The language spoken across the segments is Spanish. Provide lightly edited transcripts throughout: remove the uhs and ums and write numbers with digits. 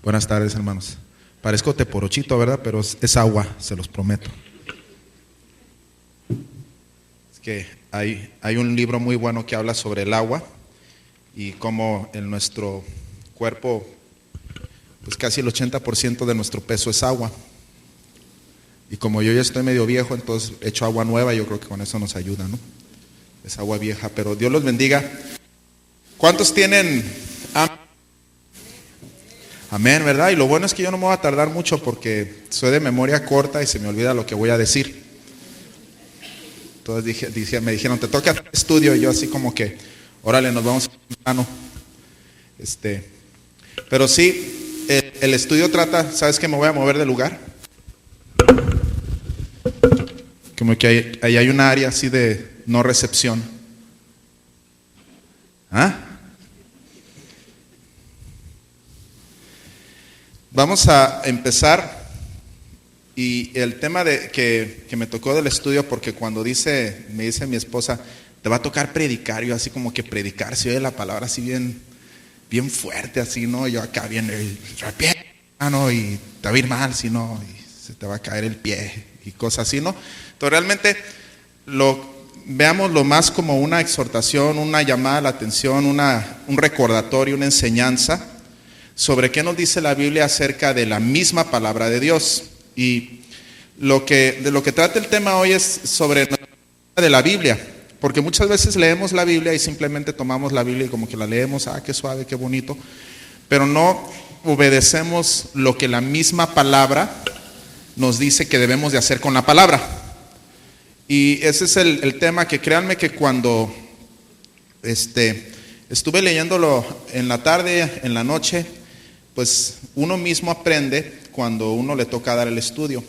Buenas tardes, hermanos. Parezco teporochito, ¿verdad? Pero es agua, se los prometo. Es que hay un libro muy bueno que habla sobre el agua y cómo en nuestro cuerpo, pues casi el 80% de nuestro peso es agua. Y como yo ya estoy medio viejo, entonces echo agua nueva, yo creo que con eso nos ayuda, ¿no? Es agua vieja, pero Dios los bendiga. ¿Cuántos tienen hambre? Amén, ¿verdad? Y lo bueno es que yo no me voy a tardar mucho porque soy de memoria corta y se me olvida lo que voy a decir. Entonces me dijeron, te toca hacer estudio, y yo así como que, órale, nos vamos a mano. Pero sí, el estudio trata, ¿sabes que me voy a mover de lugar? Como que ahí hay un área así de no recepción. ¿Ah? Vamos a empezar, y el tema que me tocó del estudio, porque cuando me dice mi esposa, te va a tocar predicar, yo así como que predicar, si oye la palabra así bien fuerte, así, ¿no? Yo acá bien, ¿no? Y te va a ir mal, si no, y se te va a caer el pie, y cosas así, ¿no? Entonces realmente veámoslo más como una exhortación, una llamada a la atención, un recordatorio, una enseñanza sobre qué nos dice la Biblia acerca de la misma palabra de Dios. Y de lo que trata el tema hoy es sobre de la Biblia, porque muchas veces leemos la Biblia y simplemente tomamos la Biblia y como que la leemos, qué suave, qué bonito, pero no obedecemos lo que la misma palabra nos dice que debemos de hacer con la palabra. Y ese es el tema, que créanme que cuando estuve leyéndolo en la tarde, en la noche, pues uno mismo aprende cuando uno le toca dar el estudio.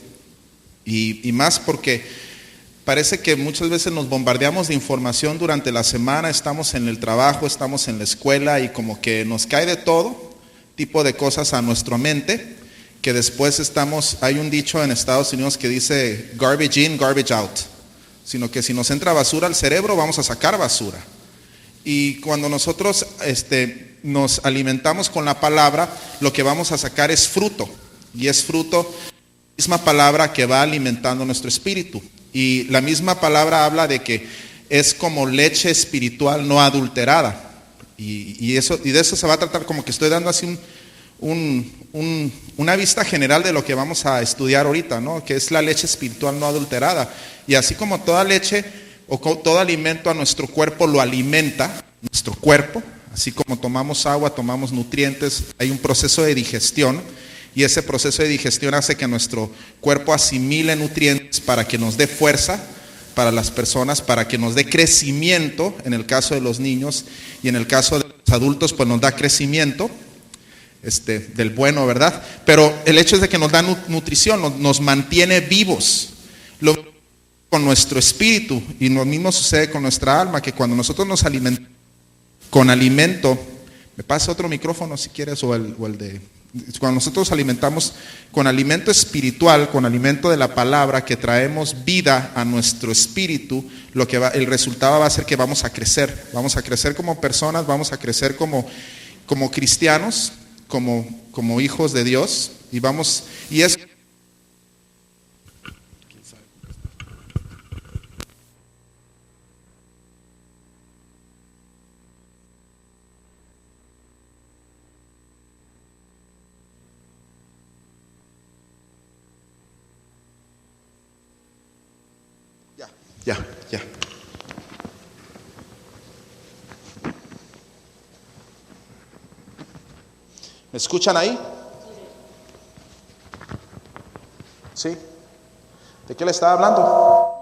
Y más porque parece que muchas veces nos bombardeamos de información durante la semana, estamos en el trabajo, estamos en la escuela y como que nos cae de todo tipo de cosas a nuestra mente, que después hay un dicho en Estados Unidos que dice garbage in, garbage out, sino que si nos entra basura al cerebro vamos a sacar basura. Y cuando nosotros nos alimentamos con la palabra, lo que vamos a sacar es fruto. Y es fruto, la misma palabra que va alimentando nuestro espíritu. Y la misma palabra habla de que es como leche espiritual no adulterada. Y de eso se va a tratar, como que estoy dando así una vista general de lo que vamos a estudiar ahorita, ¿no? Que es la leche espiritual no adulterada. Y así como toda leche o todo alimento a nuestro cuerpo lo alimenta, nuestro cuerpo, así como tomamos agua, tomamos nutrientes, hay un proceso de digestión, y ese proceso de digestión hace que nuestro cuerpo asimile nutrientes para que nos dé fuerza para las personas, para que nos dé crecimiento, en el caso de los niños, y en el caso de los adultos, pues nos da crecimiento, del bueno, ¿verdad? Pero el hecho es de que nos da nutrición, nos mantiene vivos. Lo con nuestro espíritu, y lo mismo sucede con nuestra alma, que cuando nosotros nos alimentamos con alimento, me pasa otro micrófono si quieres, o el de, cuando nosotros alimentamos con alimento espiritual, con alimento de la palabra, que traemos vida a nuestro espíritu, el resultado va a ser que vamos a crecer como personas, vamos a crecer como cristianos, como hijos de Dios, y es Ya. ¿Me escuchan ahí? ¿Sí? ¿De qué le estaba hablando?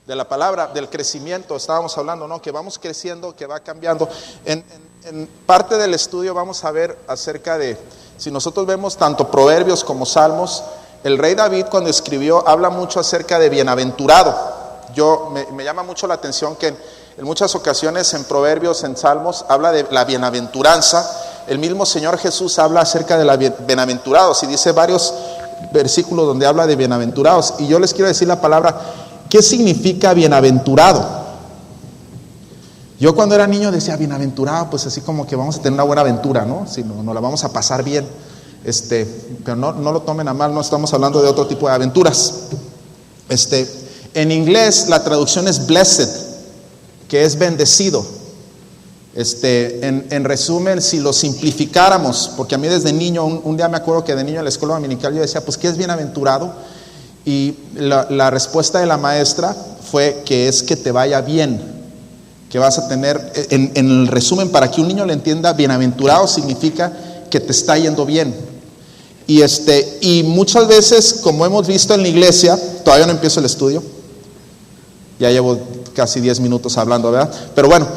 De la palabra, del crecimiento estábamos hablando, ¿no? Que vamos creciendo, que va cambiando. En parte del estudio vamos a ver acerca de, si nosotros vemos tanto Proverbios como Salmos, el rey David cuando escribió habla mucho acerca de bienaventurado. Me llama mucho la atención que en muchas ocasiones en Proverbios, en Salmos, habla de la bienaventuranza. El mismo Señor Jesús habla acerca de la bienaventurados y dice varios versículos donde habla de bienaventurados. Y yo les quiero decir la palabra, ¿qué significa bienaventurado? Yo cuando era niño decía bienaventurado, pues así como que vamos a tener una buena aventura, ¿no? Si no, nos la vamos a pasar bien. Pero no lo tomen a mal, no estamos hablando de otro tipo de aventuras. En inglés la traducción es blessed, que es bendecido. En resumen, si lo simplificáramos, porque a mí desde niño, un día me acuerdo que de niño en la escuela dominical yo decía, pues ¿qué es bienaventurado? Y la respuesta de la maestra fue que es que te vaya bien, que vas a tener, en el resumen, para que un niño lo entienda, bienaventurado significa que te está yendo bien. Y muchas veces, como hemos visto en la iglesia, todavía no empiezo el estudio, ya llevo casi 10 minutos hablando, ¿verdad? Pero bueno,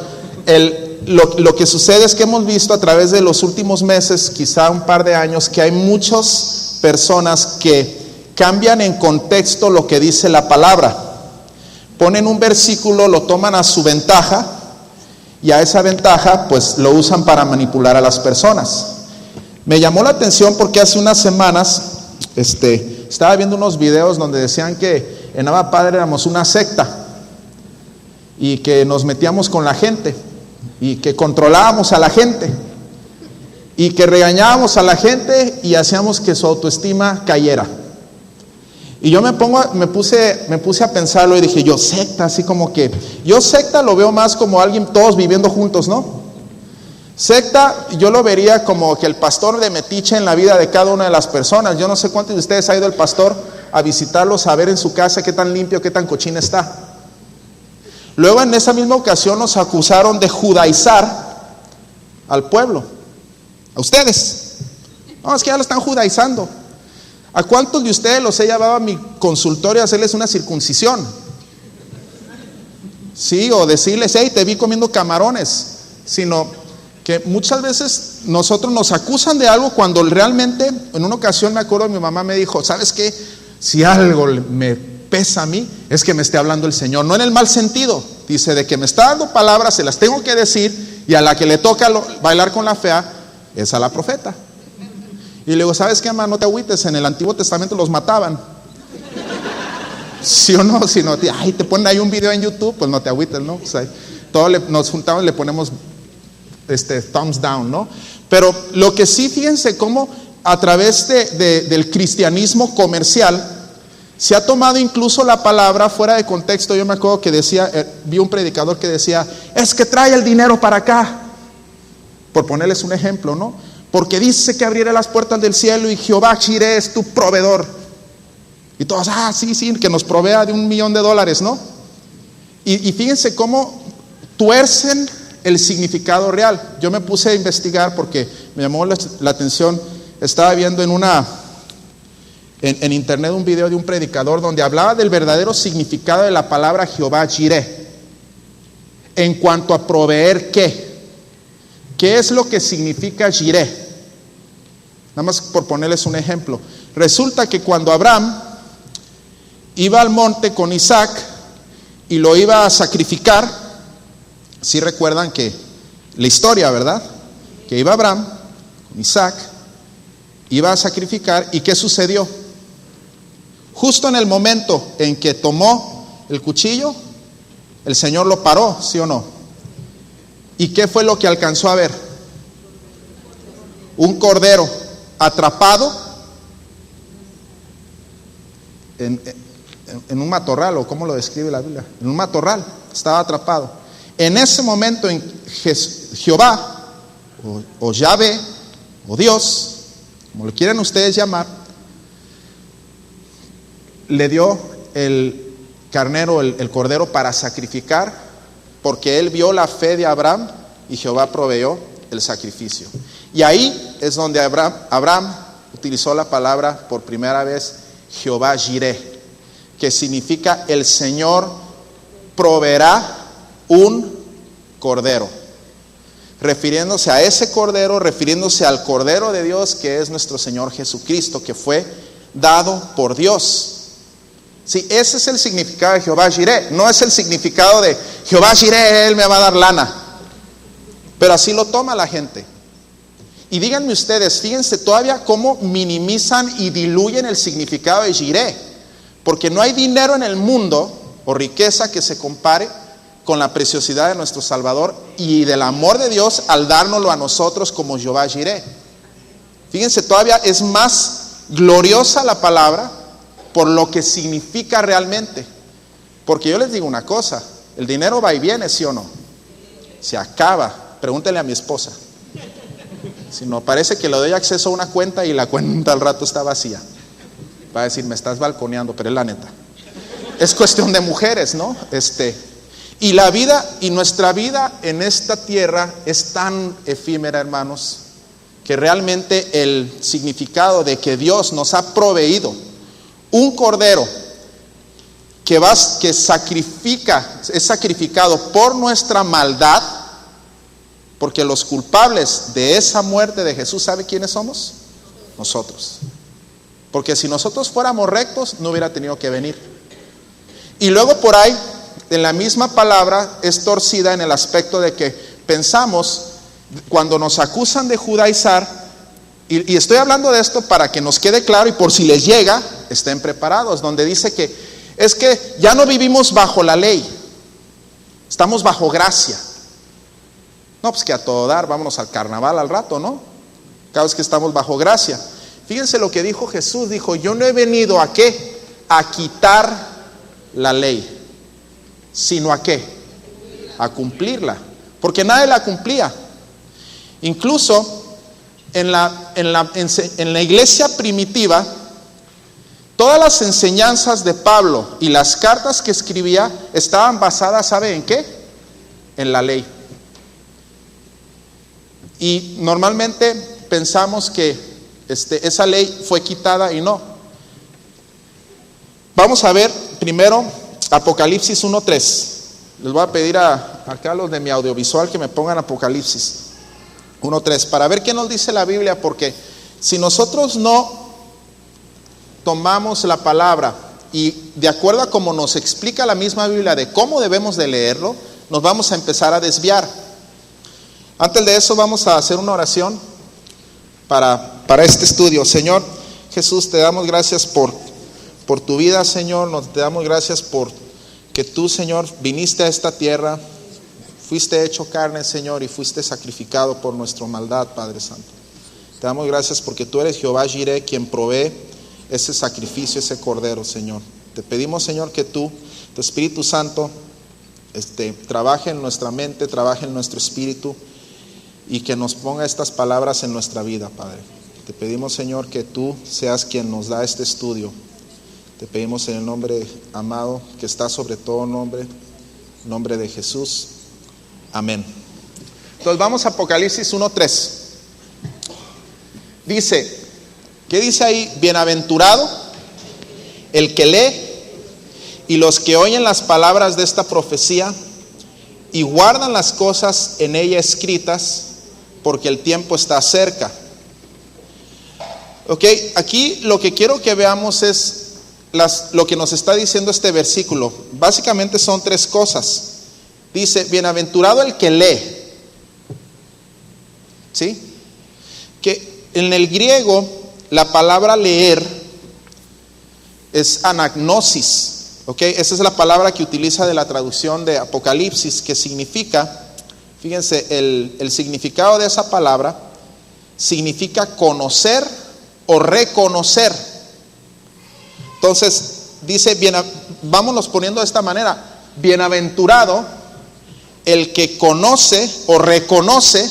lo que sucede es que hemos visto a través de los últimos meses, quizá un par de años, que hay muchas personas que cambian en contexto lo que dice la palabra. Ponen un versículo, lo toman a su ventaja y a esa ventaja pues lo usan para manipular a las personas. Me llamó la atención porque hace unas semanas estaba viendo unos videos donde decían que en Abba Padre éramos una secta y que nos metíamos con la gente y que controlábamos a la gente y que regañábamos a la gente y hacíamos que su autoestima cayera. Y yo me puse a pensarlo y dije, yo secta, así como que, yo secta lo veo más como alguien, todos viviendo juntos, ¿no? Secta, yo lo vería como que el pastor de metiche en la vida de cada una de las personas. Yo no sé cuántos de ustedes ha ido el pastor a visitarlos, a ver en su casa qué tan limpio, qué tan cochina está. Luego en esa misma ocasión nos acusaron de judaizar al pueblo, a ustedes. No, es que ya lo están judaizando. ¿A cuántos de ustedes los he llevado a mi consultorio a hacerles una circuncisión? Sí, o decirles, hey, te vi comiendo camarones. Sino que muchas veces nosotros nos acusan de algo cuando realmente, en una ocasión me acuerdo, mi mamá me dijo, ¿sabes qué? Si algo me pesa a mí, es que me esté hablando el Señor, no en el mal sentido. Dice, de que me está dando palabras, se las tengo que decir, y a la que le toca bailar con la fea, es a la profeta. Y le digo, ¿sabes qué, mamá? No te agüites, en el Antiguo Testamento los mataban. ¿Sí o no? Si no, ay, te ponen ahí un video en YouTube, pues no te agüites, ¿no? O sea, nos juntamos y le ponemos thumbs down, ¿no? Pero lo que sí, fíjense cómo a través del cristianismo comercial se ha tomado incluso la palabra fuera de contexto. Yo me acuerdo que decía, vi un predicador que decía, es que trae el dinero para acá, por ponerles un ejemplo, ¿no? Porque dice que abrirá las puertas del cielo y Jehová Jireh es tu proveedor. Y todos, sí, que nos provea de $1,000,000, ¿no? Y fíjense cómo tuercen el significado real. Yo me puse a investigar porque me llamó la atención. Estaba viendo en internet un video de un predicador donde hablaba del verdadero significado de la palabra Jehová Jireh. En cuanto a proveer, ¿qué es lo que significa Jireh? Nada más por ponerles un ejemplo. Resulta que cuando Abraham iba al monte con Isaac y lo iba a sacrificar, ¿sí recuerdan que la historia, verdad? Que iba Abraham con Isaac, iba a sacrificar, ¿y qué sucedió? Justo en el momento en que tomó el cuchillo, el Señor lo paró, ¿sí o no? ¿Y qué fue lo que alcanzó a ver? Un cordero atrapado en un matorral, o ¿cómo lo describe la Biblia? En un matorral, estaba atrapado. En ese momento en Jehová, o Yahvé, o Dios, como lo quieran ustedes llamar, le dio el carnero, el cordero para sacrificar, porque él vio la fe de Abraham y Jehová proveyó el sacrificio. Y ahí es donde Abraham utilizó la palabra por primera vez, Jehová Jireh, que significa el Señor proveerá un cordero, refiriéndose a ese cordero, refiriéndose al cordero de Dios, que es nuestro Señor Jesucristo, que fue dado por Dios. Sí, ese es el significado de Jehová Jireh. No es el significado de Jehová Jireh, Él me va a dar lana. Pero así lo toma la gente. Y díganme ustedes, fíjense todavía cómo minimizan y diluyen el significado de Jireh. Porque no hay dinero en el mundo o riqueza que se compare con la preciosidad de nuestro Salvador y del amor de Dios al dárnoslo a nosotros como Jehová Jireh. Fíjense, todavía es más gloriosa la palabra por lo que significa realmente. Porque yo les digo una cosa, el dinero va y viene, ¿sí o no? Se acaba. Pregúntenle a mi esposa. Si no, parece que le doy acceso a una cuenta y la cuenta al rato está vacía. Va a decir, me estás balconeando, pero es la neta. Es cuestión de mujeres, ¿no? Y la vida y nuestra vida en esta tierra es tan efímera, hermanos, que realmente el significado de que Dios nos ha proveído un cordero que es sacrificado por nuestra maldad, porque los culpables de esa muerte de Jesús, ¿sabe quiénes somos? Nosotros. Porque si nosotros fuéramos rectos, no hubiera tenido que venir. Y luego por ahí, en la misma palabra, es torcida en el aspecto de que pensamos, cuando nos acusan de judaizar, y estoy hablando de esto para que nos quede claro y por si les llega, estén preparados, donde dice que es que ya no vivimos bajo la ley, estamos bajo gracia. No, pues que a todo dar, vámonos al carnaval al rato, ¿no? Cada vez que estamos bajo gracia. Fíjense lo que dijo Jesús, dijo, yo no he venido ¿a qué? A quitar la ley, sino ¿a qué? A cumplirla, porque nadie la cumplía. Incluso en la iglesia primitiva, todas las enseñanzas de Pablo y las cartas que escribía estaban basadas, ¿sabe en qué? En la ley. Y normalmente pensamos que esa ley fue quitada y no. Vamos a ver primero Apocalipsis 1:3. Les voy a pedir acá los de mi audiovisual que me pongan Apocalipsis 1:3 para ver qué nos dice la Biblia, porque si nosotros no tomamos la palabra y de acuerdo a cómo nos explica la misma Biblia de cómo debemos de leerlo, nos vamos a empezar a desviar. Antes de eso vamos a hacer una oración para este estudio. Señor Jesús, te damos gracias por tu vida, Señor. Te damos gracias por que tú, Señor, viniste a esta tierra, fuiste hecho carne, Señor, y fuiste sacrificado por nuestra maldad, Padre Santo. Te damos gracias porque tú eres Jehová Jireh, quien provee ese sacrificio, ese cordero, Señor. Te pedimos, Señor, que tú, tu Espíritu Santo, trabaje en nuestra mente, trabaje en nuestro espíritu y que nos ponga estas palabras en nuestra vida, Padre. Te pedimos, Señor, que tú seas quien nos da este estudio. Te pedimos en el nombre amado que está sobre todo nombre, nombre de Jesús. Amén. Entonces vamos a Apocalipsis 1:3. Dice, ¿qué dice ahí? Bienaventurado el que lee y los que oyen las palabras de esta profecía y guardan las cosas en ella escritas, porque el tiempo está cerca. Ok, aquí lo que quiero que veamos es lo que nos está diciendo este versículo. Básicamente son tres cosas. Dice, bienaventurado el que lee. ¿Sí? Que en el griego la palabra leer es anagnosis. ¿Ok? Esa es la palabra que utiliza de la traducción de Apocalipsis, que significa, fíjense, el significado de esa palabra significa conocer o reconocer. Entonces, dice, vámonos poniendo de esta manera, bienaventurado el que conoce o reconoce,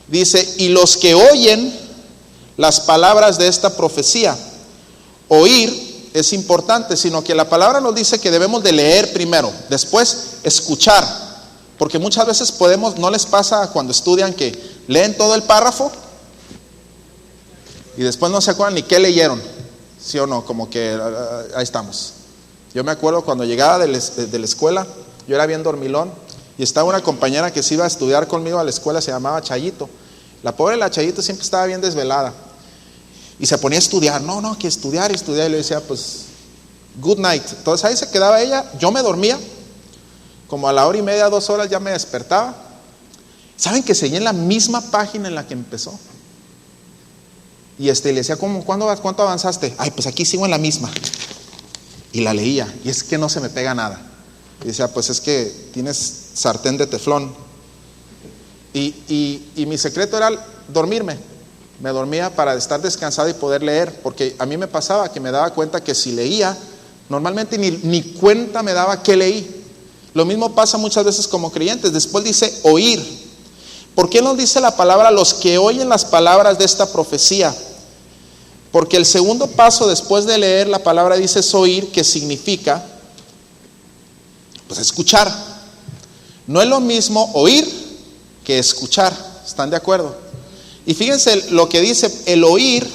dice, y los que oyen las palabras de esta profecía. Oír es importante, sino que la palabra nos dice que debemos de leer primero, después escuchar, porque muchas veces ¿no les pasa cuando estudian que leen todo el párrafo y después no se acuerdan ni qué leyeron? ¿Sí o no? Como que ahí estamos. Yo me acuerdo cuando llegaba de la escuela, yo era bien dormilón y estaba una compañera que se iba a estudiar conmigo a la escuela, se llamaba Chayito. La pobre la Chayito siempre estaba bien desvelada y se ponía a estudiar, que estudiar, y le decía, pues, good night. Entonces ahí se quedaba ella, yo me dormía, como a la 1:30, 2 horas ya me despertaba. ¿Saben que seguía en la misma página en la que empezó? Y le decía, ¿cuánto avanzaste? Ay, pues aquí sigo en la misma. Y la leía, y es que no se me pega nada. Y decía, pues es que tienes sartén de teflón. Y mi secreto era dormirme. Me dormía para estar descansado y poder leer, porque a mí me pasaba que me daba cuenta que si leía, normalmente ni cuenta me daba que leí. Lo mismo pasa muchas veces como creyentes. Después dice oír. ¿Por qué nos dice la palabra los que oyen las palabras de esta profecía? Porque el segundo paso después de leer la palabra dice es oír, que significa pues escuchar. No es lo mismo oír que escuchar. ¿Están de acuerdo? Y fíjense lo que dice el oír,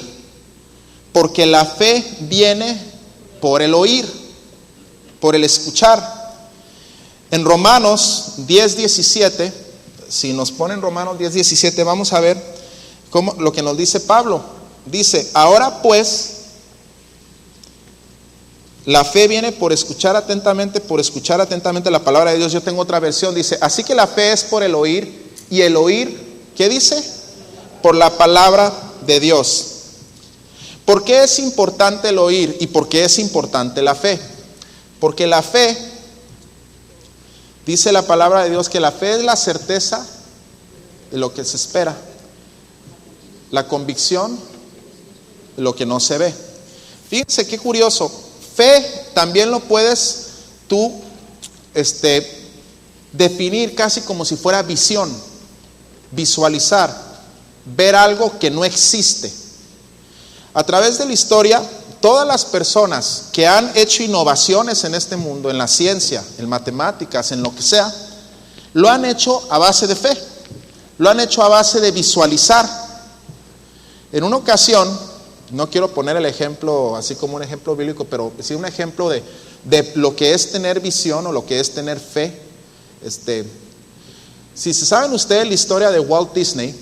porque la fe viene por el oír, por el escuchar. En Romanos 10:17, si nos ponen Romanos 10:17, vamos a ver cómo, lo que nos dice Pablo. Dice, ahora pues, la fe viene por escuchar atentamente la palabra de Dios. Yo tengo otra versión, dice, así que la fe es por el oír, y el oír, ¿qué dice? Por la palabra de Dios. ¿Por qué es importante el oír y por qué es importante la fe? Porque la fe, dice la palabra de Dios, que la fe es la certeza de lo que se espera, la convicción de lo que no se ve. Fíjense qué curioso. Fe también lo puedes tú definir casi como si fuera visión, visualizar, ver algo que no existe. A través de la historia, todas las personas que han hecho innovaciones en este mundo, en la ciencia, en matemáticas, en lo que sea, lo han hecho a base de fe, lo han hecho a base de visualizar. En una ocasión, no quiero poner el ejemplo así como un ejemplo bíblico, pero sí un ejemplo de lo que es tener visión o lo que es tener fe. Si se saben ustedes la historia de Walt Disney,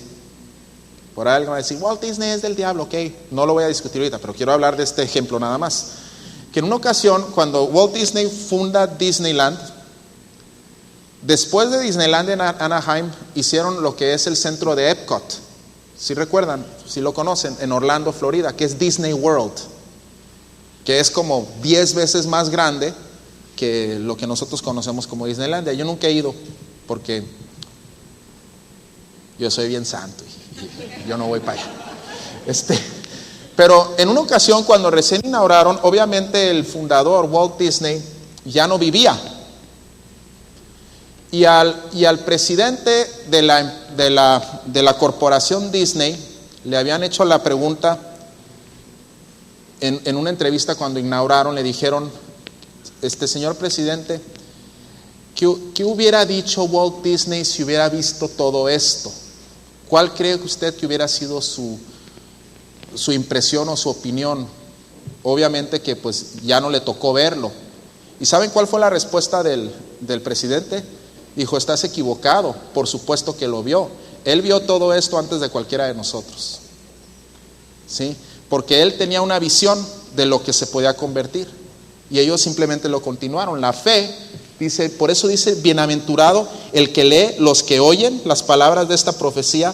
por ahí alguien va a decir, Walt Disney es del diablo, ok, no lo voy a discutir ahorita, pero quiero hablar de este ejemplo nada más. Que en una ocasión, cuando Walt Disney funda Disneyland, después de Disneyland en Anaheim, hicieron lo que es el centro de Epcot. Si recuerdan, si lo conocen, en Orlando, Florida, que es Disney World, que es como 10 veces más grande que lo que nosotros conocemos como Disneylandia. Yo nunca he ido porque yo soy bien santo y yo no voy para allá. Pero en una ocasión, cuando recién inauguraron, obviamente el fundador, Walt Disney, ya no vivía. Y al presidente de la corporación Disney le habían hecho la pregunta en una entrevista cuando inauguraron. Le dijeron, señor presidente, ¿qué hubiera dicho Walt Disney si hubiera visto todo esto? ¿Cuál cree usted que hubiera sido su impresión o su opinión? Obviamente que pues ya no le tocó verlo. ¿Y saben cuál fue la respuesta del presidente? Dijo, estás equivocado, por supuesto que lo vio. Él vio todo esto antes de cualquiera de nosotros. ¿Sí? Porque él tenía una visión de lo que se podía convertir. Y ellos simplemente lo continuaron. La fe, dice, por eso dice, bienaventurado el que lee, los que oyen las palabras de esta profecía.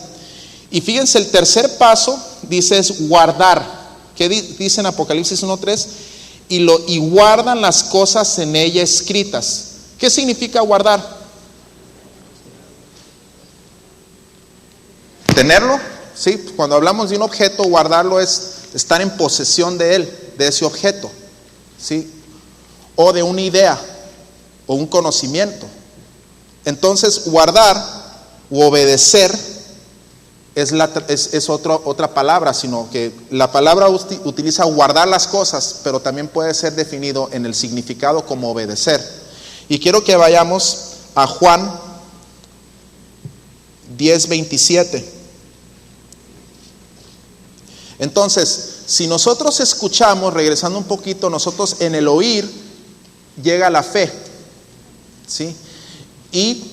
Y fíjense, el tercer paso, dice, es guardar. ¿Qué dice en Apocalipsis 1:3? Y guardan las cosas en ella escritas. ¿Qué significa guardar? Tenerlo, ¿sí? Cuando hablamos de un objeto, guardarlo es estar en posesión de él, de ese objeto, ¿sí? O de una idea, o un conocimiento. Entonces, guardar u obedecer es otra palabra, sino que la palabra utiliza guardar las cosas, pero también puede ser definido en el significado como obedecer. Y quiero que vayamos a Juan 10:27. Entonces, si nosotros escuchamos, regresando un poquito, nosotros en el oír llega la fe, ¿sí? Y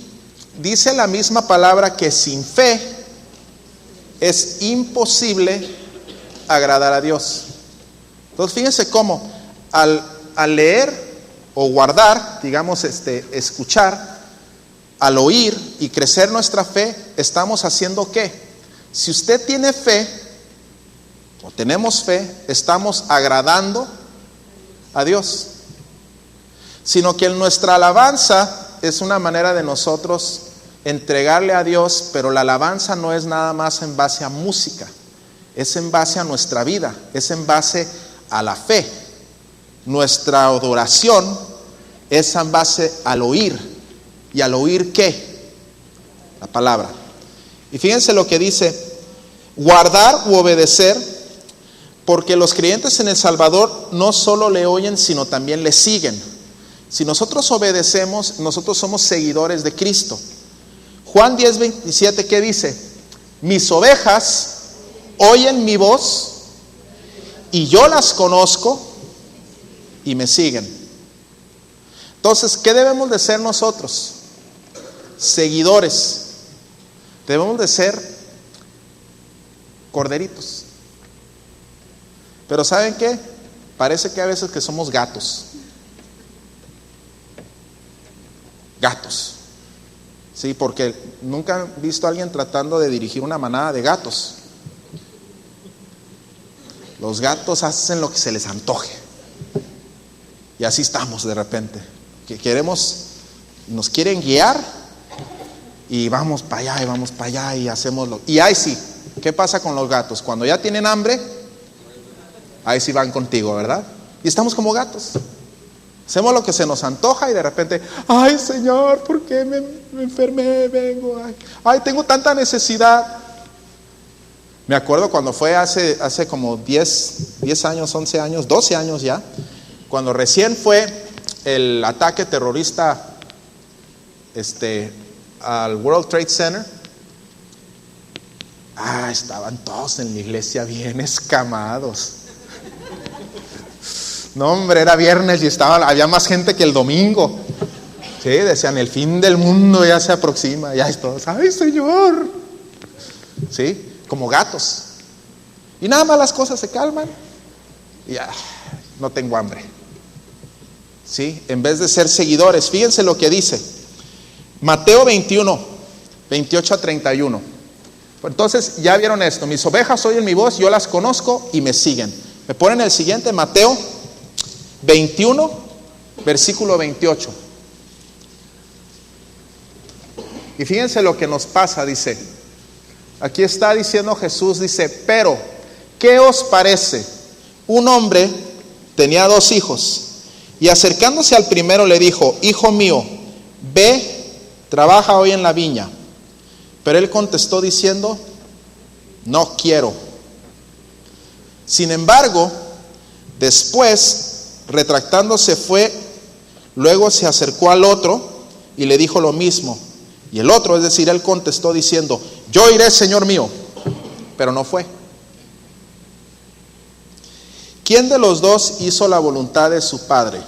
dice la misma palabra que sin fe es imposible agradar a Dios. Entonces, fíjense cómo al leer o guardar, digamos, escuchar, al oír y crecer nuestra fe, estamos haciendo ¿qué? Si usted tiene fe, o tenemos fe, estamos agradando a Dios. sino que nuestra alabanza es una manera de nosotros entregarle a Dios, pero la alabanza no es nada más en base a música, es en base a nuestra vida, es en base a la fe. Nuestra adoración es en base al oír. ¿Y al oír qué? La palabra. Y fíjense lo que dice: guardar u obedecer, porque los creyentes en el Salvador no solo le oyen, sino también le siguen. Si nosotros obedecemos, nosotros somos seguidores de Cristo. Juan 10:27, ¿qué dice? Mis ovejas oyen mi voz y yo las conozco y me siguen. Entonces, ¿qué debemos de ser nosotros? Seguidores. Debemos de ser corderitos. Pero ¿saben qué? Parece que a veces que somos gatos. Gatos. Sí, porque nunca han visto a alguien tratando de dirigir una manada de gatos. Los gatos hacen lo que se les antoje. Y así estamos de repente. Que nos quieren guiar y vamos para allá y vamos para allá y hacemos lo. Y ahí sí, ¿qué pasa con los gatos? Cuando ya tienen hambre, ahí sí van contigo, ¿verdad? Y estamos como gatos. Hacemos lo que se nos antoja y de repente, ay Señor, ¿por qué me enfermé? Vengo, ay, tengo tanta necesidad. Me acuerdo cuando fue hace como 10 años, 11 años, 12 años ya, cuando recién fue el ataque terrorista al World Trade Center. Estaban todos en la iglesia bien escamados. No, hombre, era viernes y había más gente que el domingo. Sí, decían, el fin del mundo ya se aproxima. Ya es todos, ay Señor. Sí, como gatos. Y nada más las cosas se calman y ya, no tengo hambre. Sí, en vez de ser seguidores, fíjense lo que dice Mateo 21, 28 a 31. Entonces ya vieron esto: mis ovejas oyen mi voz, yo las conozco y me siguen. Me ponen el siguiente, Mateo 21, versículo 28. Y fíjense lo que nos pasa, dice. Aquí está diciendo Jesús, dice, pero ¿qué os parece? Un hombre tenía 2 hijos, y acercándose al primero le dijo, hijo mío, ve, trabaja hoy en la viña. Pero él contestó diciendo, no quiero. Sin embargo, después, retractándose fue, luego se acercó al otro y le dijo lo mismo. Y el otro, es decir, él contestó diciendo, yo iré, Señor mío, pero no fue. ¿Quién de los 2 hizo la voluntad de su padre?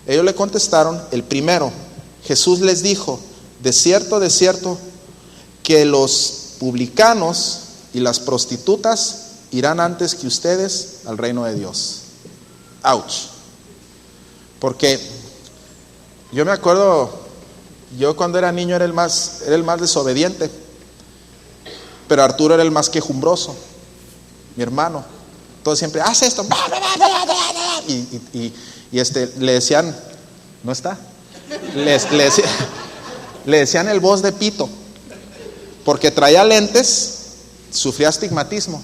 Ellos le contestaron, el primero. Jesús les dijo, de cierto, que los publicanos y las prostitutas irán antes que ustedes al reino de Dios. Ouch. Porque yo me acuerdo, yo cuando era niño era el más desobediente, pero Arturo era el más quejumbroso, mi hermano. Entonces siempre, haz esto. Y le decían, ¿no está? Le decían el voz de pito, porque traía lentes, sufría astigmatismo.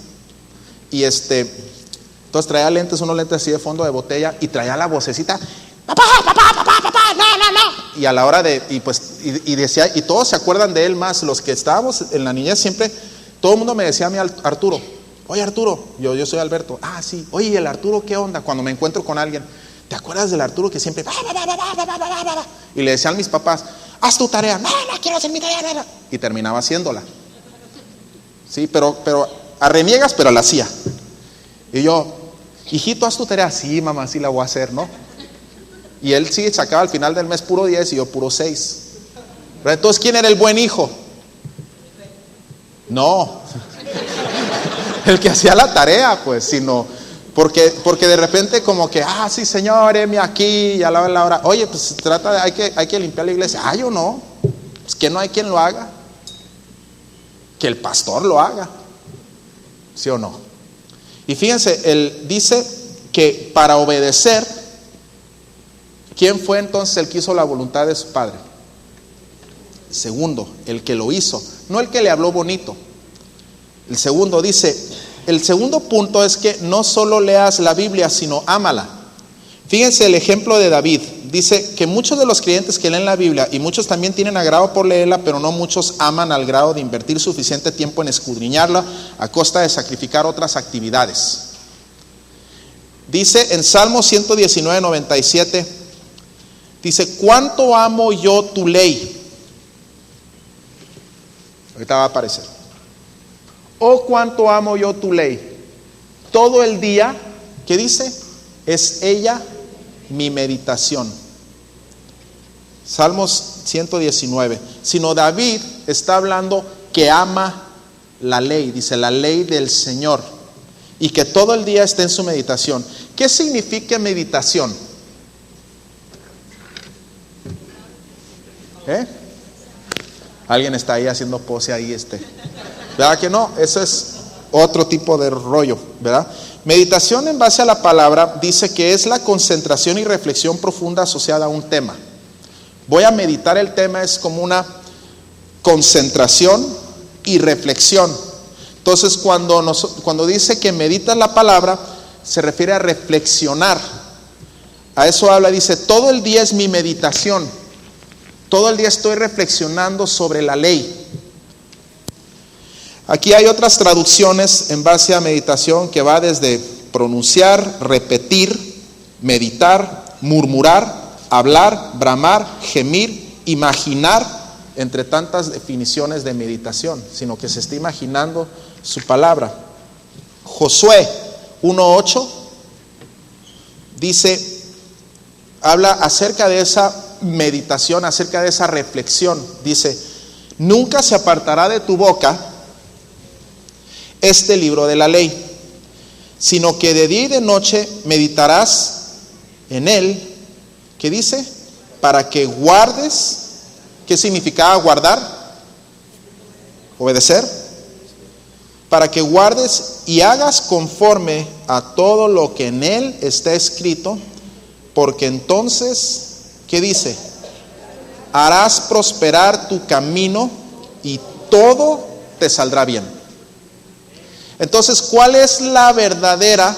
Y entonces traía lentes, unos lentes así de fondo de botella, y traía la vocecita, papá, no. Y a la hora de, y decía, y todos se acuerdan de él más, los que estábamos en la niñez siempre, todo el mundo me decía a mí, Arturo, oye Arturo, yo soy Alberto, sí, oye, el Arturo, ¿qué onda? Cuando me encuentro con alguien, ¿te acuerdas del Arturo que siempre, y le decían mis papás, haz tu tarea, no quiero hacer mi tarea, y terminaba haciéndola, sí, pero a reniegas, pero la hacía. Y yo, hijito, haz tu tarea, sí mamá, sí la voy a hacer, ¿no? Y él sí sacaba al final del mes puro 10 y yo puro 6. Pero entonces, ¿quién era el buen hijo? No, el que hacía la tarea, pues, sino porque de repente como que, sí señor, heme aquí, y a la hora, oye, pues trata de, hay que limpiar la iglesia. Yo no, pues que no hay quien lo haga, que el pastor lo haga, ¿sí o no? Y fíjense, él dice que para obedecer ¿Quién fue entonces el que hizo la voluntad de su Padre? El segundo, el que lo hizo, no el que le habló bonito. El segundo dice, el segundo punto es que no solo leas la Biblia, sino ámala. Fíjense el ejemplo de David. Dice que muchos de los creyentes que leen la Biblia, y muchos también tienen agrado por leerla, pero no muchos aman al grado de invertir suficiente tiempo en escudriñarla a costa de sacrificar otras actividades. Dice en Salmo 119, 97, dice, ¿cuánto amo yo tu ley? Ahorita va a aparecer. Oh, cuánto amo yo tu ley. Todo el día, ¿qué dice? Es ella mi meditación. Salmos 119. Sino David está hablando que ama la ley, dice la ley del Señor, y que todo el día esté en su meditación. ¿Qué significa meditación? Alguien está ahí haciendo pose ahí, ¿verdad que no? Eso es otro tipo de rollo, ¿verdad? Meditación en base a la palabra dice que es la concentración y reflexión profunda asociada a un tema. Voy a meditar el tema, es como una concentración y reflexión. Entonces cuando dice que meditas la palabra, se refiere a reflexionar. A eso habla, dice, todo el día es mi meditación. Todo el día estoy reflexionando sobre la ley. Aquí hay otras traducciones en base a meditación que va desde pronunciar, repetir, meditar, murmurar, hablar, bramar, gemir, imaginar, entre tantas definiciones de meditación, sino que se está imaginando su palabra. Josué 1:8 dice, habla acerca de esa meditación, acerca de esa reflexión. Dice, nunca se apartará de tu boca este libro de la ley, sino que de día y de noche meditarás en él. ¿Qué dice? Para que guardes. ¿Qué significaba guardar? Obedecer. Para que guardes y hagas conforme a todo lo que en él está escrito, porque entonces, ¿qué dice? Harás prosperar tu camino y todo te saldrá bien. Entonces, ¿cuál es la verdadera,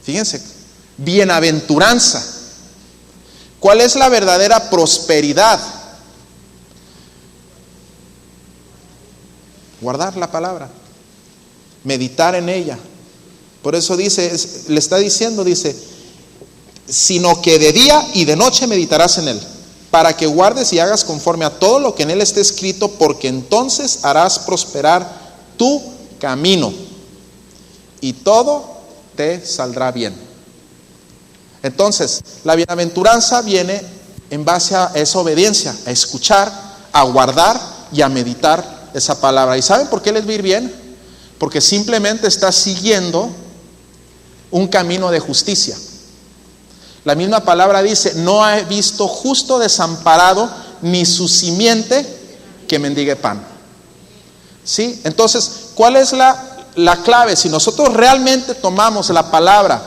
fíjense, bienaventuranza? ¿Cuál es la verdadera prosperidad? Guardar la palabra, meditar en ella. Por eso dice, le está diciendo, dice, sino que de día y de noche meditarás en él, para que guardes y hagas conforme a todo lo que en él esté escrito, porque entonces harás prosperar tu camino y todo te saldrá bien. Entonces, la bienaventuranza viene en base a esa obediencia, a escuchar, a guardar y a meditar esa palabra. ¿Y saben por qué les va a ir bien? Porque simplemente está siguiendo un camino de justicia. La misma palabra dice, no he visto justo desamparado, ni su simiente que mendigue pan. ¿Sí? Entonces, ¿cuál es la clave? Si nosotros realmente tomamos la palabra,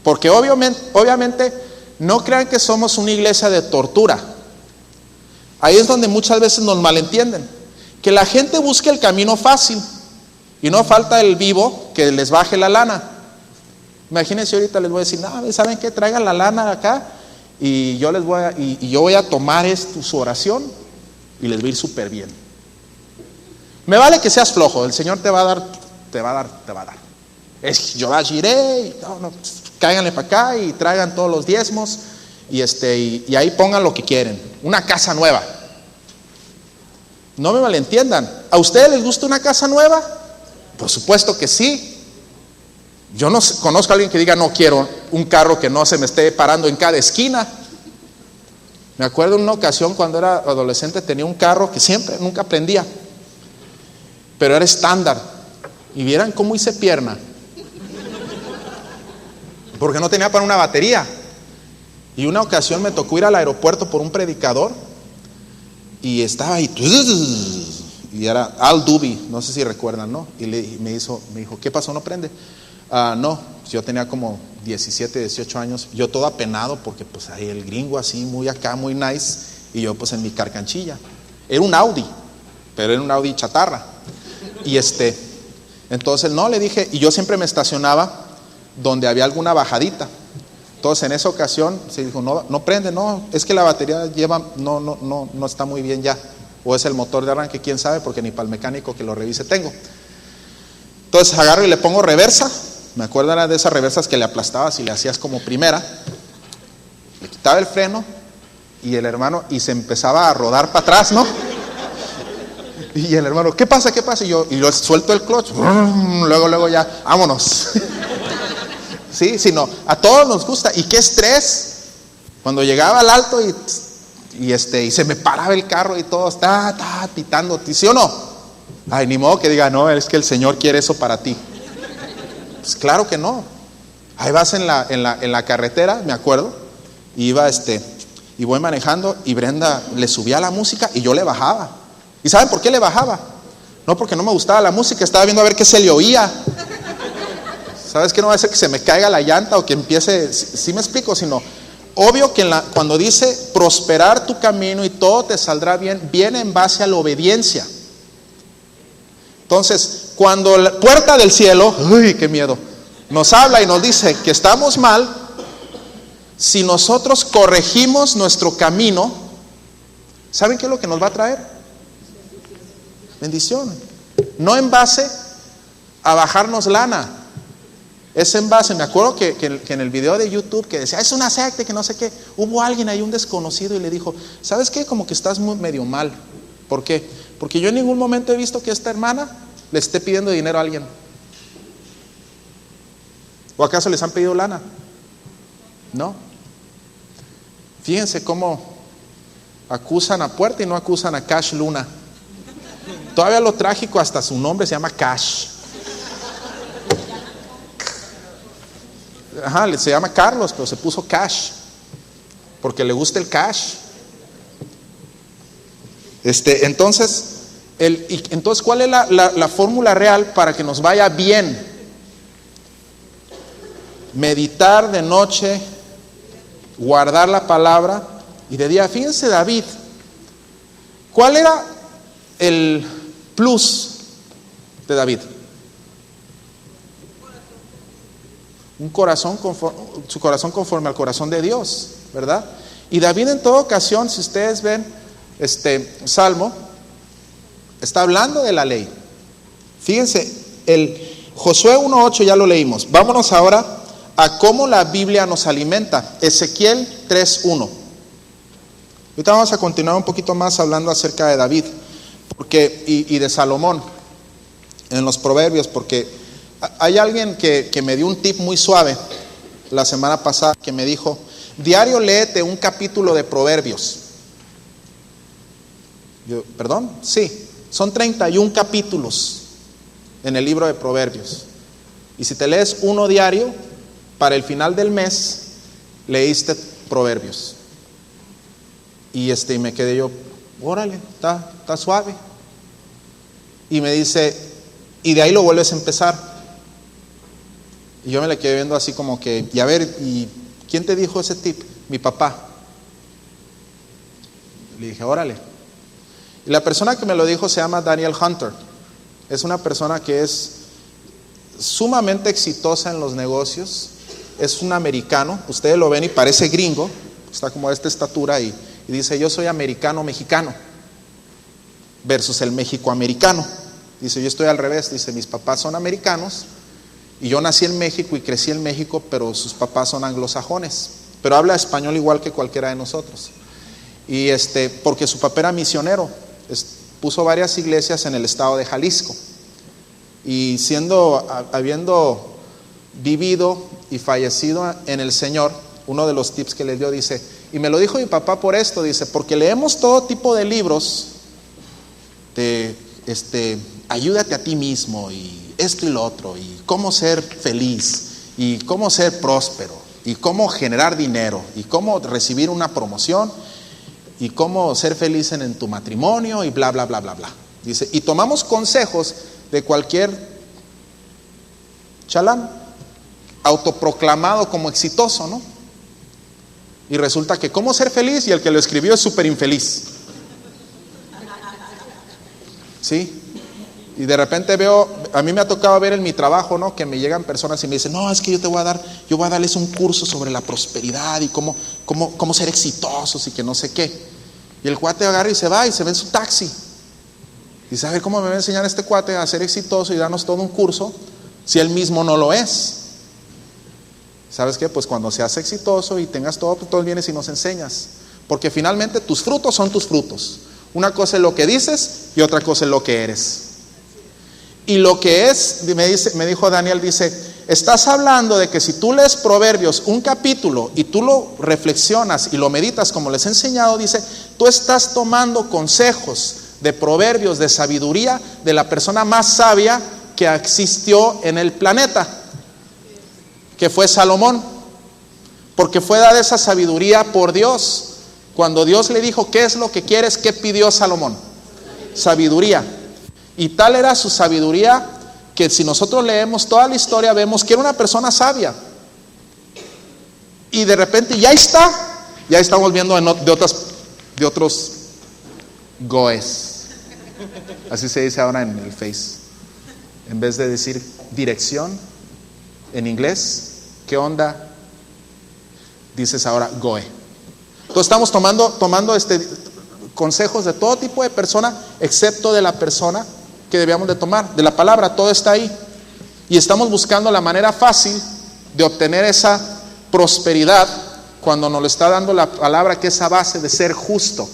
porque obviamente no crean que somos una iglesia de tortura. Ahí es donde muchas veces nos malentienden. Que la gente busque el camino fácil y no falta el vivo que les baje la lana. Imagínense, ahorita les voy a decir, no, ¿saben qué? Traigan la lana acá y yo voy a tomar su oración y les va a ir súper bien. Me vale que seas flojo, el Señor te va a dar. Es yo iré, cáiganle para acá y traigan todos los diezmos y ahí pongan lo que quieren. Una casa nueva. No me malentiendan. ¿A ustedes les gusta una casa nueva? Por supuesto que sí. Yo no conozco a alguien que diga, no quiero un carro que no se me esté parando en cada esquina. Me acuerdo en una ocasión cuando era adolescente, tenía un carro que nunca prendía, pero era estándar. Y vieran cómo hice pierna, porque no tenía para una batería. Y una ocasión me tocó ir al aeropuerto por un predicador y estaba ahí, y era Al Duby, no sé si recuerdan, ¿no? Y me dijo, ¿qué pasó? ¿No prende? No, yo tenía como 17, 18 años, yo todo apenado porque pues ahí el gringo así muy acá, muy nice, y yo pues en mi carcanchilla. Era un Audi, pero era un Audi chatarra. Y entonces no, le dije, y yo siempre me estacionaba donde había alguna bajadita. Entonces en esa ocasión se dijo, no prende, no, es que la batería no está muy bien ya, o es el motor de arranque, quién sabe, porque ni para el mecánico que lo revise tengo. Entonces agarro y le pongo reversa. Me acuerdo era de esas reversas que le aplastabas y le hacías como primera, le quitaba el freno y el hermano, y se empezaba a rodar para atrás, ¿no? Y el hermano, ¿qué pasa? Y yo suelto el clutch, luego ya, vámonos. Sí, no, a todos nos gusta. Y qué estrés cuando llegaba al alto y se me paraba el carro y todo está pitando, ¿sí o no? Ay, ni modo que diga, no, es que el Señor quiere eso para ti. Pues claro que no. Ahí vas en la carretera, me acuerdo, y iba y voy manejando, y Brenda le subía la música y yo le bajaba. ¿Y saben por qué le bajaba? No porque no me gustaba la música, estaba viendo a ver qué se le oía. ¿Sabes qué? No va a ser que se me caiga la llanta o que empiece, ¿sí me explico? Sino, obvio que cuando dice prosperar tu camino y todo te saldrá bien, viene en base a la obediencia. Entonces, cuando la puerta del cielo, ¡uy, qué miedo!, nos habla y nos dice que estamos mal, si nosotros corregimos nuestro camino, ¿saben qué es lo que nos va a traer? Bendición. No en base a bajarnos lana. Es en base, me acuerdo que en el video de YouTube que decía, es una secta, que no sé qué, hubo alguien ahí, un desconocido, y le dijo, ¿sabes qué? Como que estás medio mal. ¿Por qué? Porque yo en ningún momento he visto que esta hermana le esté pidiendo dinero a alguien. ¿O acaso les han pedido lana? No. Fíjense cómo acusan a Puerta y no acusan a Cash Luna. Todavía lo trágico, hasta su nombre se llama Cash. Ajá, se llama Carlos, pero se puso Cash porque le gusta el cash. Entonces, ¿cuál es la fórmula real para que nos vaya bien? Meditar de noche, guardar la palabra, y de día. Fíjense David, ¿cuál era el plus de David? Su corazón conforme al corazón de Dios, ¿verdad? Y David en toda ocasión, si ustedes ven Salmo, está hablando de la ley. Fíjense, el Josué 1:8 ya lo leímos. Vámonos ahora a cómo la Biblia nos alimenta. Ezequiel 3:1. Ahorita vamos a continuar un poquito más hablando acerca de David y de Salomón en los proverbios, porque hay alguien que me dio un tip muy suave la semana pasada, que me dijo, diario léete un capítulo de proverbios. Yo, ¿perdón? Sí, son 31 capítulos en el libro de proverbios. Y si te lees uno diario, para el final del mes leíste proverbios. Y me quedé yo, órale, está suave. Y me dice, y de ahí lo vuelves a empezar. Y yo me le quedé viendo así como que, y a ver, ¿y quién te dijo ese tip? Mi papá. Le dije, órale. Y la persona que me lo dijo se llama Daniel Hunter. Es una persona que es sumamente exitosa en los negocios. Es un americano. Ustedes lo ven y parece gringo. Está como de esta estatura y dice, yo soy americano-mexicano. Versus el México-americano. Dice, yo estoy al revés. Dice, mis papás son americanos. Y yo nací en México y crecí en México, pero sus papás son anglosajones. Pero habla español igual que cualquiera de nosotros. Y porque su papá era misionero. Puso varias iglesias en el estado de Jalisco. Y habiendo vivido y fallecido en el Señor, uno de los tips que le dio, dice, y me lo dijo mi papá por esto, dice, porque leemos todo tipo de libros de ayúdate a ti mismo y esto y lo otro, y cómo ser feliz, y cómo ser próspero, y cómo generar dinero, y cómo recibir una promoción, y cómo ser feliz en tu matrimonio, y bla, bla, bla, bla, bla. Dice, y tomamos consejos de cualquier chalán. autoproclamado como exitoso, ¿no? Y resulta que cómo ser feliz, y el que lo escribió es súper infeliz. ¿Sí? Y de repente veo, a mí me ha tocado ver en mi trabajo, ¿no? Que me llegan personas y me dicen, no, es que yo voy a darles un curso sobre la prosperidad y cómo ser exitosos y que no sé qué. Y el cuate agarra y se va y se ve en su taxi. Y dice, a ver, ¿cómo me va a enseñar este cuate a ser exitoso y darnos todo un curso si él mismo no lo es? ¿Sabes qué? Pues cuando seas exitoso y tengas todo, pues todo vienes y nos enseñas. Porque finalmente tus frutos son tus frutos. Una cosa es lo que dices y otra cosa es lo que eres. Y lo que es, me dijo Daniel, dice, estás hablando de que si tú lees Proverbios un capítulo y tú lo reflexionas y lo meditas como les he enseñado, dice, tú estás tomando consejos de proverbios, de sabiduría de la persona más sabia que existió en el planeta, que fue Salomón, porque fue dada esa sabiduría por Dios. Cuando Dios le dijo, ¿qué es lo que quieres? ¿Qué pidió Salomón? Sabiduría. Y tal era su sabiduría que si nosotros leemos toda la historia vemos que era una persona sabia. Y de repente ya estamos viendo de otros goes. Así se dice ahora en el Face. En vez de decir dirección en inglés, ¿qué onda? Dices ahora goe. Entonces estamos tomando consejos de todo tipo de persona, excepto de la persona que debíamos de tomar, de la palabra. Todo está ahí y estamos buscando la manera fácil de obtener esa prosperidad cuando nos lo está dando la palabra, que es a base de ser justo,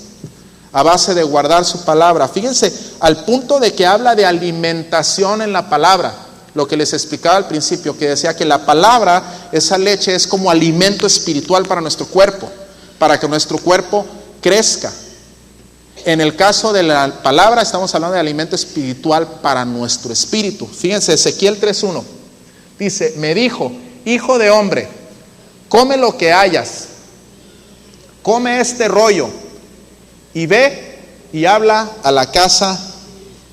a base de guardar su palabra. Fíjense, al punto de que habla de alimentación en la palabra, lo que les explicaba al principio, que decía que la palabra, esa leche, es como alimento espiritual para nuestro cuerpo, para que nuestro cuerpo crezca. En el caso de la palabra estamos hablando de alimento espiritual para nuestro espíritu. Fíjense, Ezequiel 3:1 dice, me dijo, hijo de hombre, come lo que hayas, come este rollo y ve y habla a la casa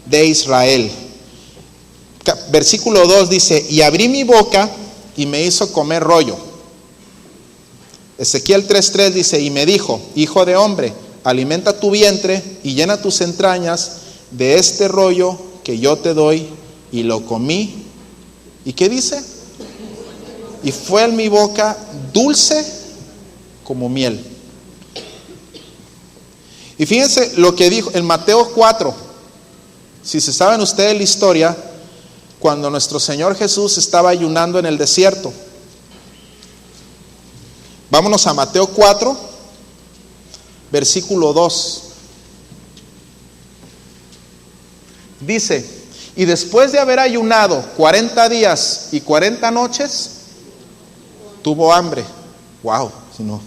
de Israel. Versículo 2 dice, y abrí mi boca y me hizo comer rollo. Ezequiel 3:3 dice, y me dijo, hijo de hombre, alimenta tu vientre y llena tus entrañas de este rollo que yo te doy. Y lo comí. ¿Y qué dice? Y fue en mi boca dulce como miel. Y fíjense lo que dijo en Mateo 4. Si se saben ustedes la historia, cuando nuestro Señor Jesús estaba ayunando en el desierto. Vámonos a Mateo 4. Versículo 2. Dice, y después de haber ayunado 40 días y 40 noches, tuvo hambre. Wow, si no,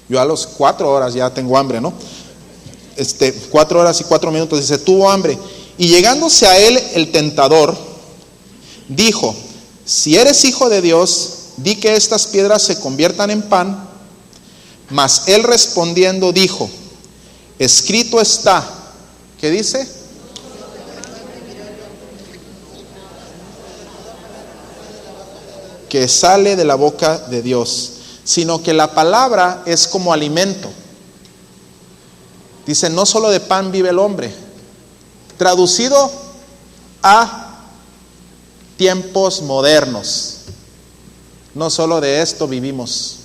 yo a los 4 horas ya tengo hambre, ¿no? 4 horas y 4 minutos, dice, tuvo hambre. Y llegándose a él el tentador, dijo, si eres hijo de Dios, di que estas piedras se conviertan en pan. Mas él respondiendo dijo, escrito está, ¿qué dice? Que sale de la boca de Dios, sino que la palabra es como alimento. Dice, no solo de pan vive el hombre. Traducido a tiempos modernos, no solo de esto vivimos,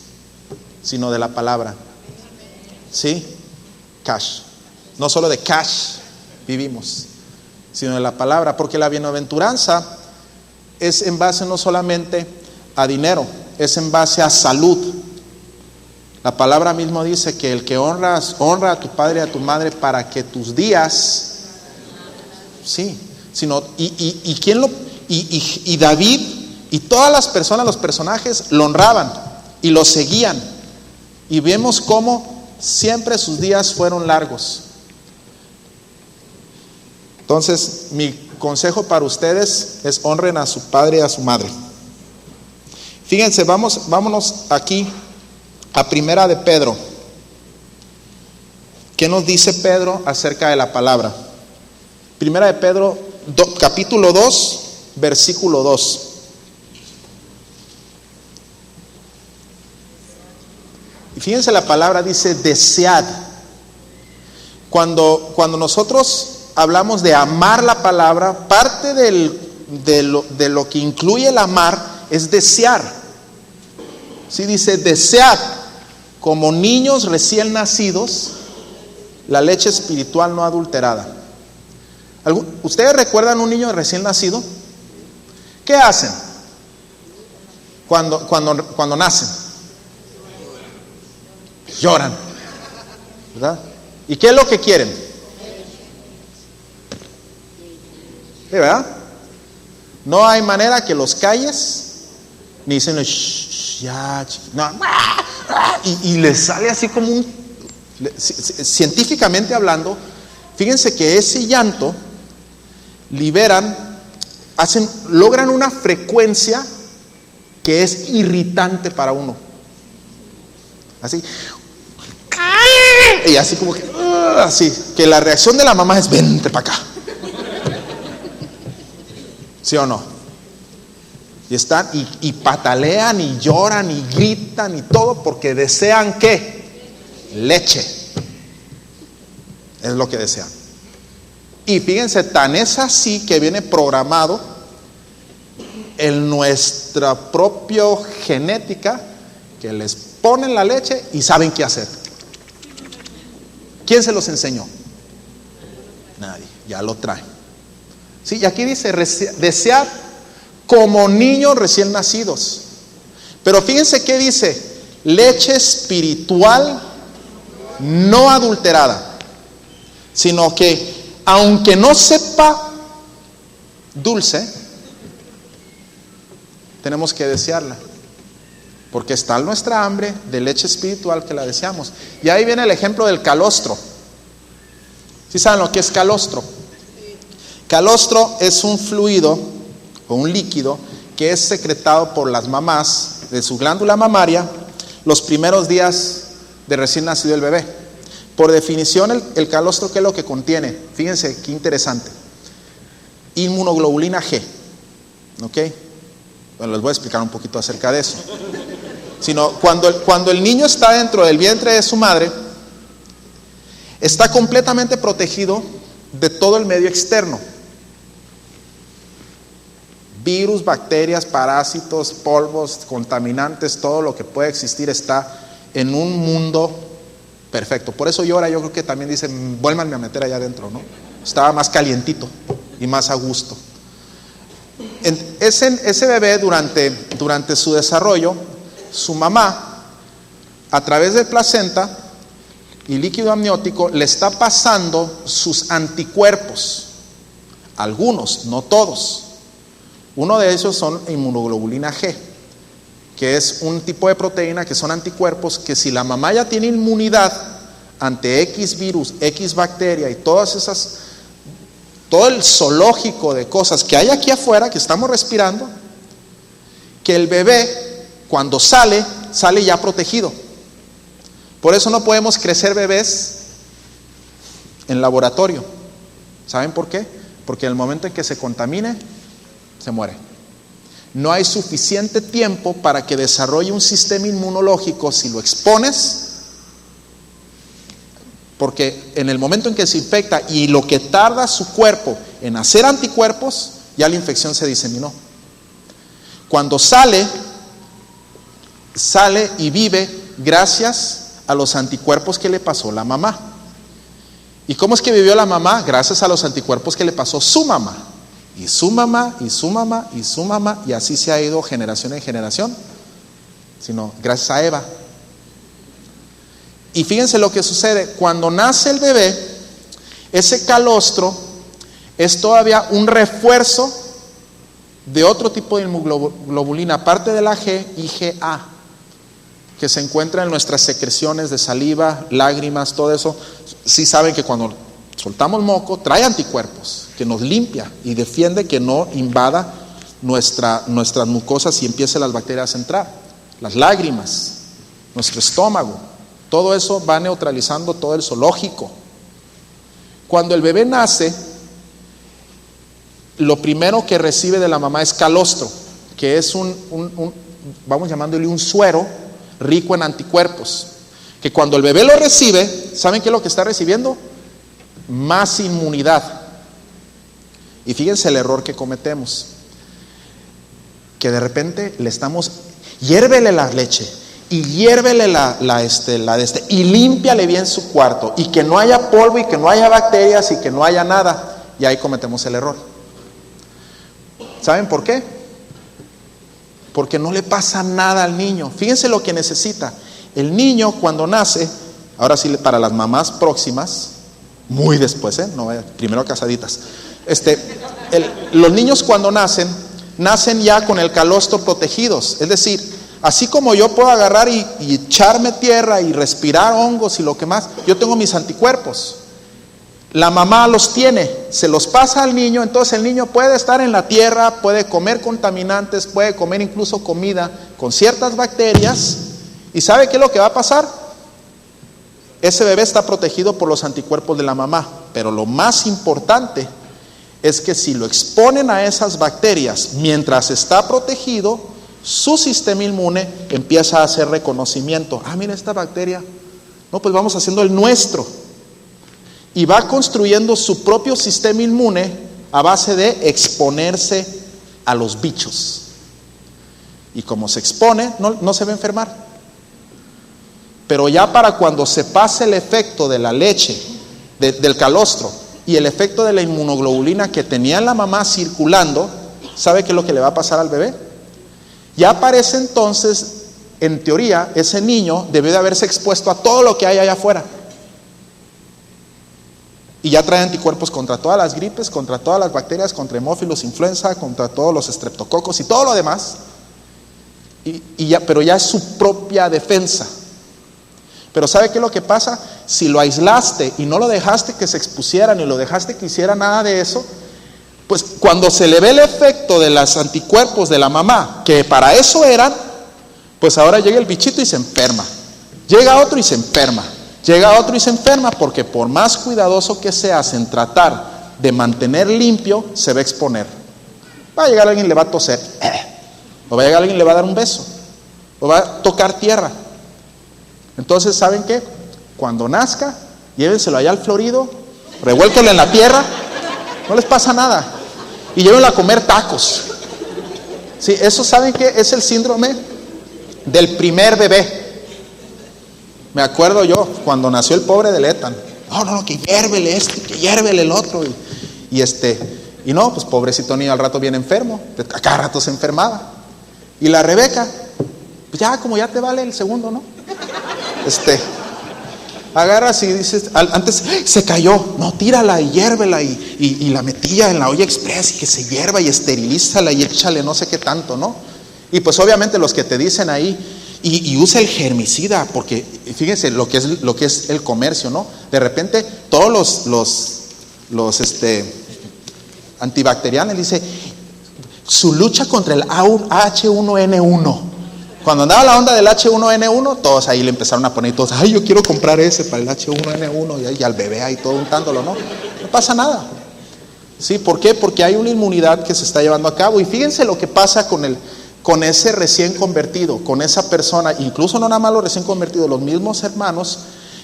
sino de la palabra. ¿Sí? Cash. No solo de cash vivimos, sino de la palabra, porque la bienaventuranza es en base no solamente a dinero, es en base a salud. La palabra mismo dice que el que honra a tu padre y a tu madre para que tus días, sí, sino, y David y todas las personas, los personajes lo honraban y lo seguían. Y vemos cómo siempre sus días fueron largos. Entonces, mi consejo para ustedes es honren a su padre y a su madre. Fíjense, vámonos aquí a Primera de Pedro. ¿Qué nos dice Pedro acerca de la palabra? Primera de Pedro, capítulo 2, versículo 2. Y fíjense, la palabra dice desead. Cuando nosotros hablamos de amar la palabra, parte de lo que incluye el amar es desear. Sí, dice desead como niños recién nacidos la leche espiritual no adulterada. ¿Ustedes recuerdan un niño recién nacido? ¿Qué hacen cuando nacen? Lloran, ¿verdad? ¿Y qué es lo que quieren? ¿Sí, verdad? No hay manera que los calles, ni dicen ya, no, y les sale así como científicamente hablando. Fíjense que ese llanto logran una frecuencia que es irritante para uno. Así. Y así como que, así, que la reacción de la mamá es vente para acá. ¿Sí o no? Y están y patalean y lloran y gritan y todo porque desean ¿qué? Leche. Es lo que desean. Y fíjense, tan es así que viene programado en nuestra propia genética que les ponen la leche y saben qué hacer. ¿Quién se los enseñó? Nadie, ya lo traen. Sí, y aquí dice desear como niños recién nacidos. Pero fíjense qué dice: leche espiritual no adulterada, sino que aunque no sepa dulce, tenemos que desearla, porque está nuestra hambre de leche espiritual que la deseamos. Y ahí viene el ejemplo del calostro. ¿Sí saben lo que es calostro? Calostro es un fluido o un líquido que es secretado por las mamás de su glándula mamaria los primeros días de recién nacido el bebé. Por definición, el calostro, ¿qué es lo que contiene? Fíjense qué interesante. Inmunoglobulina G. ¿Ok? Bueno, les voy a explicar un poquito acerca de eso. Sino cuando el niño está dentro del vientre de su madre, está completamente protegido de todo el medio externo. Virus, bacterias, parásitos, polvos, contaminantes, todo lo que puede existir está en un mundo perfecto. Por eso yo creo que también dicen, vuélvanme a meter allá adentro, ¿no? Estaba más calientito y más a gusto. Ese bebé durante su desarrollo, su mamá, a través de placenta y líquido amniótico, le está pasando sus anticuerpos. Algunos, no todos. Uno de ellos son inmunoglobulina G, que es un tipo de proteína que son anticuerpos que si la mamá ya tiene inmunidad ante X virus, X bacteria y todo el zoológico de cosas que hay aquí afuera que estamos respirando, que el bebé cuando sale ya protegido. Por eso no podemos crecer bebés en laboratorio. ¿Saben por qué? Porque en el momento en que se contamine, se muere. No hay suficiente tiempo para que desarrolle un sistema inmunológico si lo expones, porque en el momento en que se infecta y lo que tarda su cuerpo en hacer anticuerpos, ya la infección se diseminó. Cuando sale y vive gracias a los anticuerpos que le pasó la mamá. ¿Y cómo es que vivió la mamá? Gracias a los anticuerpos que le pasó su mamá. Y su mamá, y su mamá, y su mamá, y así se ha ido generación en generación, sino gracias a Eva. Y fíjense lo que sucede, cuando nace el bebé, ese calostro es todavía un refuerzo de otro tipo de inmunoglobulina, aparte de la G, IgA, que se encuentra en nuestras secreciones de saliva, lágrimas, todo eso. Sí saben que cuando soltamos moco, trae anticuerpos, que nos limpia y defiende que no invada nuestras mucosas y empiecen las bacterias a entrar. Las lágrimas, nuestro estómago, todo eso va neutralizando todo el zoológico. Cuando el bebé nace, lo primero que recibe de la mamá es calostro, que es vamos llamándole un suero rico en anticuerpos. Que cuando el bebé lo recibe, ¿saben qué es lo que está recibiendo? Más inmunidad. Y fíjense el error que cometemos. Que de repente le estamos, hiérvele la leche y hiérvele y límpiale bien su cuarto y que no haya polvo y que no haya bacterias y que no haya nada. Y ahí cometemos el error. ¿Saben por qué? Porque no le pasa nada al niño. Fíjense lo que necesita. El niño cuando nace, ahora sí para las mamás próximas, muy después, no, primero casaditas. Los niños cuando nacen ya con el calostro protegidos. Es decir, así como yo puedo agarrar y echarme tierra y respirar hongos y lo que más, yo tengo mis anticuerpos. La mamá los tiene, se los pasa al niño, entonces el niño puede estar en la tierra, puede comer contaminantes, puede comer incluso comida con ciertas bacterias. ¿Y sabe qué es lo que va a pasar? Ese bebé está protegido por los anticuerpos de la mamá, pero lo más importante es que si lo exponen a esas bacterias mientras está protegido, su sistema inmune empieza a hacer reconocimiento. Ah, mira esta bacteria. No, pues vamos haciendo el nuestro. Y va construyendo su propio sistema inmune a base de exponerse a los bichos. Y como se expone, no se va a enfermar. Pero ya para cuando se pase el efecto de la leche, del calostro, y el efecto de la inmunoglobulina que tenía la mamá circulando, ¿sabe qué es lo que le va a pasar al bebé? Ya aparece entonces, en teoría, ese niño debe de haberse expuesto a todo lo que hay allá afuera. Y ya trae anticuerpos contra todas las gripes, contra todas las bacterias, contra hemófilos, influenza, contra todos los estreptococos y todo lo demás. Pero ya es su propia defensa. Pero ¿sabe qué es lo que pasa? Si lo aislaste y no lo dejaste que se expusiera, ni lo dejaste que hiciera nada de eso, pues cuando se le ve el efecto de los anticuerpos de la mamá, que para eso eran, pues ahora llega el bichito y se enferma. Llega otro y se enferma. Llega otro y se enferma, porque por más cuidadoso que seas en tratar de mantener limpio, se va a exponer. Va a llegar alguien y le va a toser, o va a llegar alguien y le va a dar un beso, o va a tocar tierra. Entonces, ¿saben qué? Cuando nazca, llévenselo allá al florido, revuélquenlo en la tierra, no les pasa nada, y llévenlo a comer tacos. Sí, eso, ¿saben qué? Es el síndrome del primer bebé. Me acuerdo yo, cuando nació el pobre de Ethan, no, que hiérvele que hiérvele el otro, y no, pues pobrecito niño, al rato viene enfermo, a cada rato se enfermaba. Y la Rebeca, pues ya te vale el segundo, ¿no? Agarras y dices, antes se cayó, no, tírala y hiérvela y la metía en la olla express y que se hierva y esterilízala y échale no sé qué tanto, ¿no? Y pues obviamente los que te dicen ahí, y usa el germicida, porque fíjense lo que es el comercio, ¿no? De repente todos los antibacterianos dice su lucha contra el H1N1. Cuando andaba la onda del H1N1, todos ahí le empezaron a poner, todos, yo quiero comprar ese para el H1N1, y al bebé ahí todo untándolo, ¿no? No pasa nada. ¿Sí? ¿Por qué? Porque hay una inmunidad que se está llevando a cabo. Y fíjense lo que pasa con ese recién convertido, con esa persona, incluso no nada más los recién convertidos, los mismos hermanos,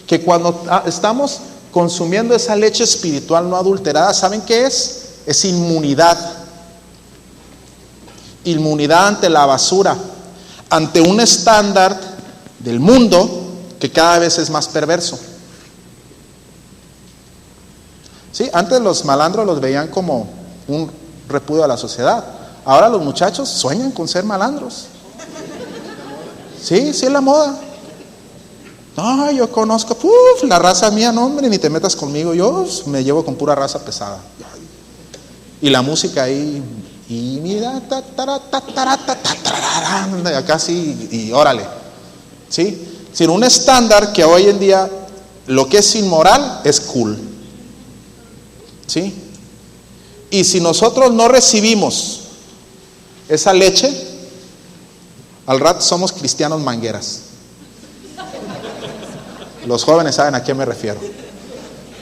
que cuando estamos consumiendo esa leche espiritual no adulterada, ¿saben qué es? Es inmunidad. Inmunidad ante la basura, ante un estándar del mundo que cada vez es más perverso. Sí, antes los malandros los veían como un repudio a la sociedad. Ahora los muchachos sueñan con ser malandros. Sí, es la moda. No, yo conozco, la raza mía, no hombre, ni te metas conmigo, yo me llevo con pura raza pesada. Y la música ahí, y mira, acá sí, y órale. ¿Sí? Sin un estándar que hoy en día lo que es inmoral es cool. ¿Sí? Y si nosotros no recibimos esa leche, al rato somos cristianos mangueras. Los jóvenes saben a qué me refiero.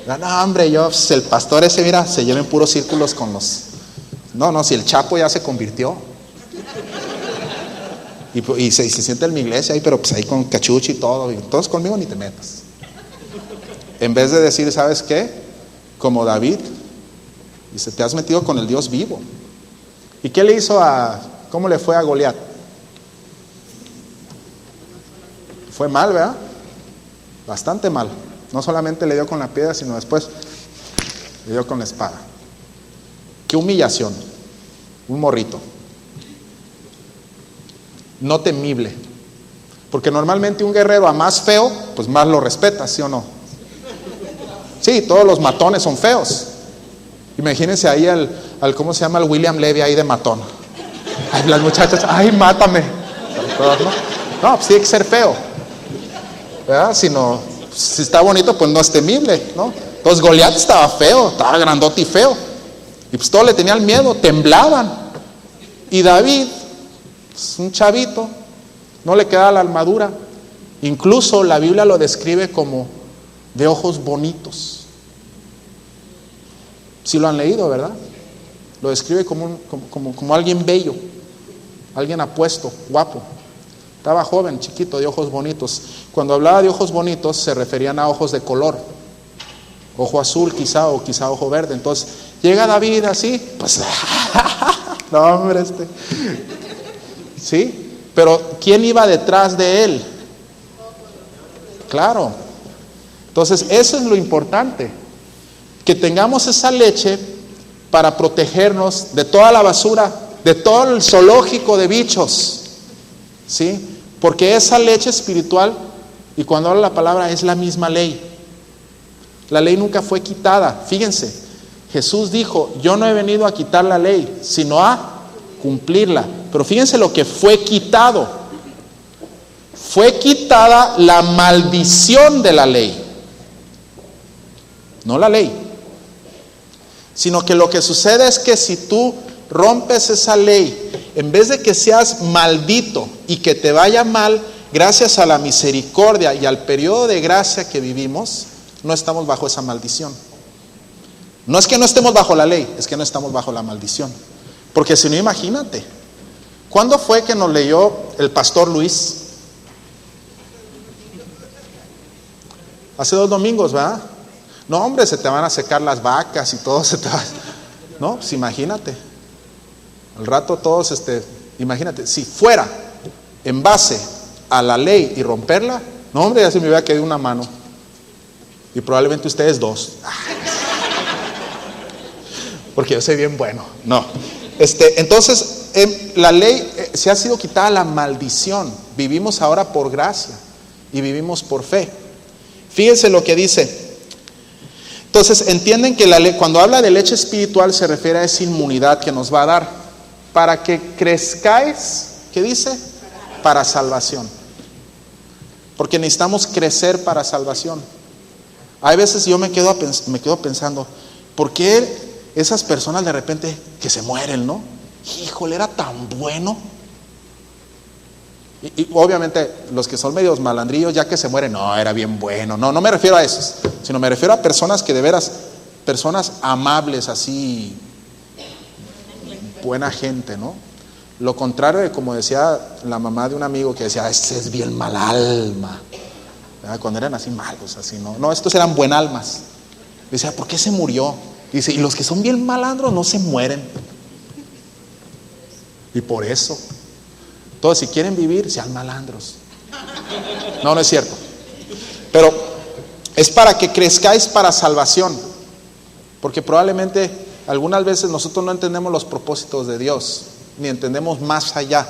No, hombre, el pastor ese, mira, se lleva en puros círculos con los... No, si el Chapo ya se convirtió. Y se siente en mi iglesia ahí, pero pues ahí con cachucho y todo. Y entonces conmigo ni te metas. En vez de decir, ¿sabes qué? Como David, dice, te has metido con el Dios vivo. ¿Y qué le hizo cómo le fue a Goliat? Fue mal, ¿verdad? Bastante mal. No solamente le dio con la piedra, sino después le dio con la espada. Qué humillación. Un morrito. No temible. Porque normalmente un guerrero a más feo, pues más lo respetas, ¿sí o no? Sí, todos los matones son feos. Imagínense ahí al ¿cómo se llama? El William Levy ahí de matón. Ay, las muchachas, ay, mátame. No, pues tiene que ser feo, ¿verdad? Si está bonito, pues no es temible, ¿no? Entonces Goliat estaba feo, estaba grandote y feo. Y pues todos le tenían miedo, temblaban. Y David, pues, un chavito, no le quedaba la armadura. Incluso la Biblia lo describe como de ojos bonitos. Sí lo han leído, ¿verdad? Lo describe como alguien bello, alguien apuesto, guapo. Estaba joven, chiquito, de ojos bonitos. Cuando hablaba de ojos bonitos se referían a ojos de color. Ojo azul quizá, o quizá ojo verde. Entonces llega David así, pues no, hombre, ¿sí? Pero ¿quién iba detrás de él? Claro. Entonces eso es lo importante, que tengamos esa leche para protegernos de toda la basura, de todo el zoológico de bichos, ¿sí? Porque esa leche espiritual, y cuando habla la palabra, es la misma ley. La ley nunca fue quitada. Fíjense, Jesús dijo, yo no he venido a quitar la ley, sino a cumplirla. Pero fíjense lo que fue quitado. Fue quitada la maldición de la ley. No la ley, sino que lo que sucede es que si tú rompes esa ley, en vez de que seas maldito y que te vaya mal, gracias a la misericordia y al periodo de gracia que vivimos, no estamos bajo esa maldición. No es que no estemos bajo la ley, es que no estamos bajo la maldición. Porque si no, imagínate, ¿cuándo fue que nos leyó el pastor Luis? Hace 2 domingos, ¿verdad? No, hombre, se te van a secar las vacas y todo se te va. No, pues imagínate. Al rato todos, imagínate, si fuera en base a la ley y romperla, no, hombre, ya se me hubiera quedado una mano. Y probablemente ustedes 2. Porque yo soy bien bueno. No. Entonces, la ley, se ha sido quitada la maldición. Vivimos ahora por gracia y vivimos por fe. Fíjense lo que dice. Entonces entienden que la ley, cuando habla de leche espiritual, se refiere a esa inmunidad que nos va a dar para que crezcáis, ¿qué dice? Para salvación. Porque necesitamos crecer para salvación. Hay veces yo me quedo pensando, ¿por qué esas personas de repente que se mueren, no? Híjole, era tan bueno. Y obviamente los que son medios malandrillos, ya que se mueren, no, era bien bueno. No me refiero a esos, sino me refiero a personas que de veras, personas amables, así, buena gente, ¿no? Lo contrario de como decía la mamá de un amigo que decía, este es bien mal alma, ¿verdad? Cuando eran así malos, así, no, estos eran buen almas. Decía, ¿por qué se murió? Dice, y los que son bien malandros no se mueren. Y por eso. Entonces, si quieren vivir, sean malandros. No es cierto. Pero es para que crezcáis para salvación. Porque probablemente algunas veces nosotros no entendemos los propósitos de Dios, ni entendemos más allá.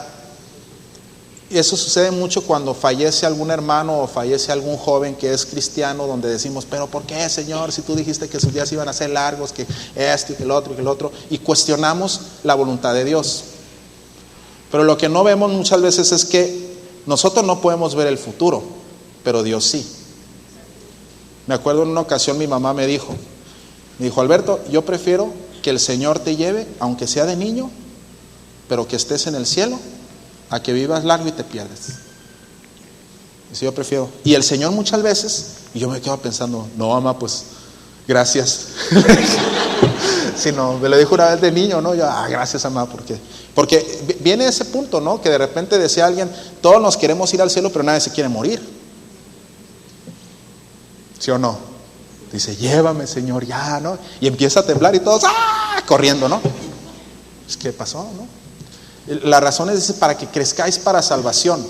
Y eso sucede mucho cuando fallece algún hermano o fallece algún joven que es cristiano, donde decimos, pero ¿por qué, Señor? Si tú dijiste que sus días iban a ser largos, que esto y que el otro, y cuestionamos la voluntad de Dios. Pero lo que no vemos muchas veces es que nosotros no podemos ver el futuro, pero Dios sí. Me acuerdo en una ocasión mi mamá me dijo, Alberto, yo prefiero que el Señor te lleve, aunque sea de niño, pero que estés en el cielo, a que vivas largo y te pierdes. Eso yo prefiero. Y el Señor muchas veces, y yo me quedo pensando, no, mamá, pues gracias. Sino, me lo dijo una vez de niño, ¿no? Yo, gracias, mamá, porque viene ese punto, ¿no? Que de repente decía alguien, todos nos queremos ir al cielo, pero nadie se quiere morir. ¿Sí o no? Dice, llévame, Señor, ya, ¿no? Y empieza a temblar y todos, corriendo, ¿no? ¿Qué pasó, no? La razón es para que crezcáis para salvación.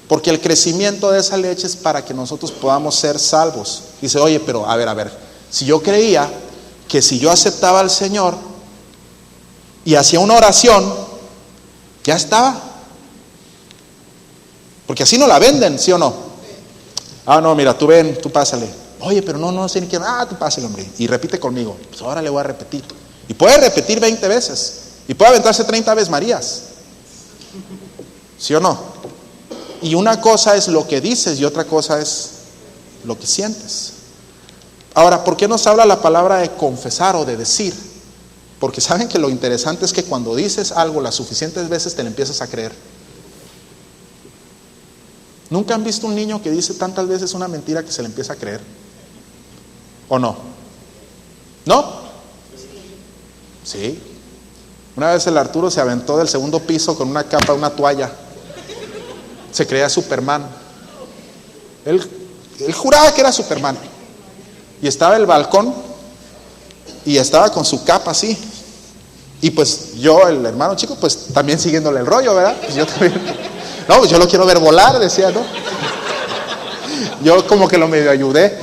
Porque el crecimiento de esa leche es para que nosotros podamos ser salvos. Dice, oye, pero a ver, si yo creía que si yo aceptaba al Señor y hacía una oración, ya estaba. Porque así no la venden, ¿sí o no? No, mira, tú ven, tú pásale. Oye, pero no sé ni quién. Tú pásale, hombre. Y repite conmigo. Pues ahora le voy a repetir. Y puede repetir 20 veces. Y puede aventarse 30 veces Marías. ¿Sí o no? Y una cosa es lo que dices y otra cosa es lo que sientes. Ahora, ¿por qué nos habla la palabra de confesar o de decir? Porque saben que lo interesante es que cuando dices algo las suficientes veces te lo empiezas a creer. ¿Nunca han visto un niño que dice tantas veces una mentira que se le empieza a creer? ¿O no? ¿No? Sí. Una vez el Arturo se aventó del segundo piso con una capa, una toalla. Se creía Superman. Él juraba que era Superman. Y estaba en el balcón y estaba con su capa así. Y pues yo, el hermano chico, pues también siguiéndole el rollo, ¿verdad? Pues yo también. No, pues yo lo quiero ver volar, decía, ¿no? Yo como que lo medio ayudé.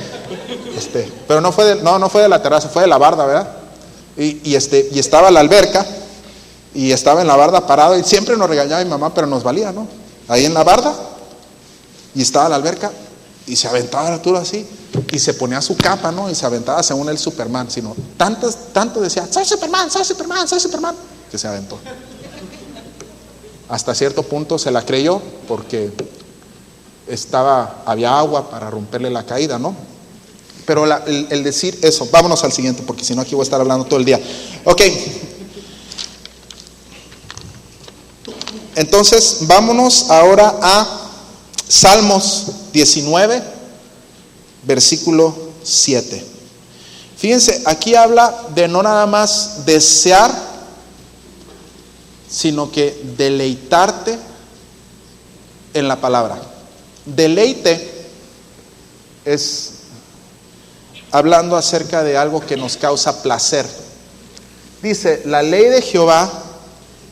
Pero no fue de la terraza, fue de la barda, ¿verdad? Y estaba la alberca y estaba en la barda parado y siempre nos regañaba mi mamá, pero nos valía, ¿no? Ahí en la barda y estaba la alberca y se aventaba Arturo así y se ponía su capa, ¿no? Y se aventaba según el Superman, sino tanto decía, soy Superman, que se aventó. Hasta cierto punto se la creyó porque había agua para romperle la caída, ¿no? Pero el decir eso, vámonos al siguiente porque si no aquí voy a estar hablando todo el día. Ok. Entonces, vámonos ahora a Salmos 19, versículo 7. Fíjense, aquí habla de no nada más desear, sino que deleitarte en la palabra. Deleite es hablando acerca de algo que nos causa placer. Dice, la ley de Jehová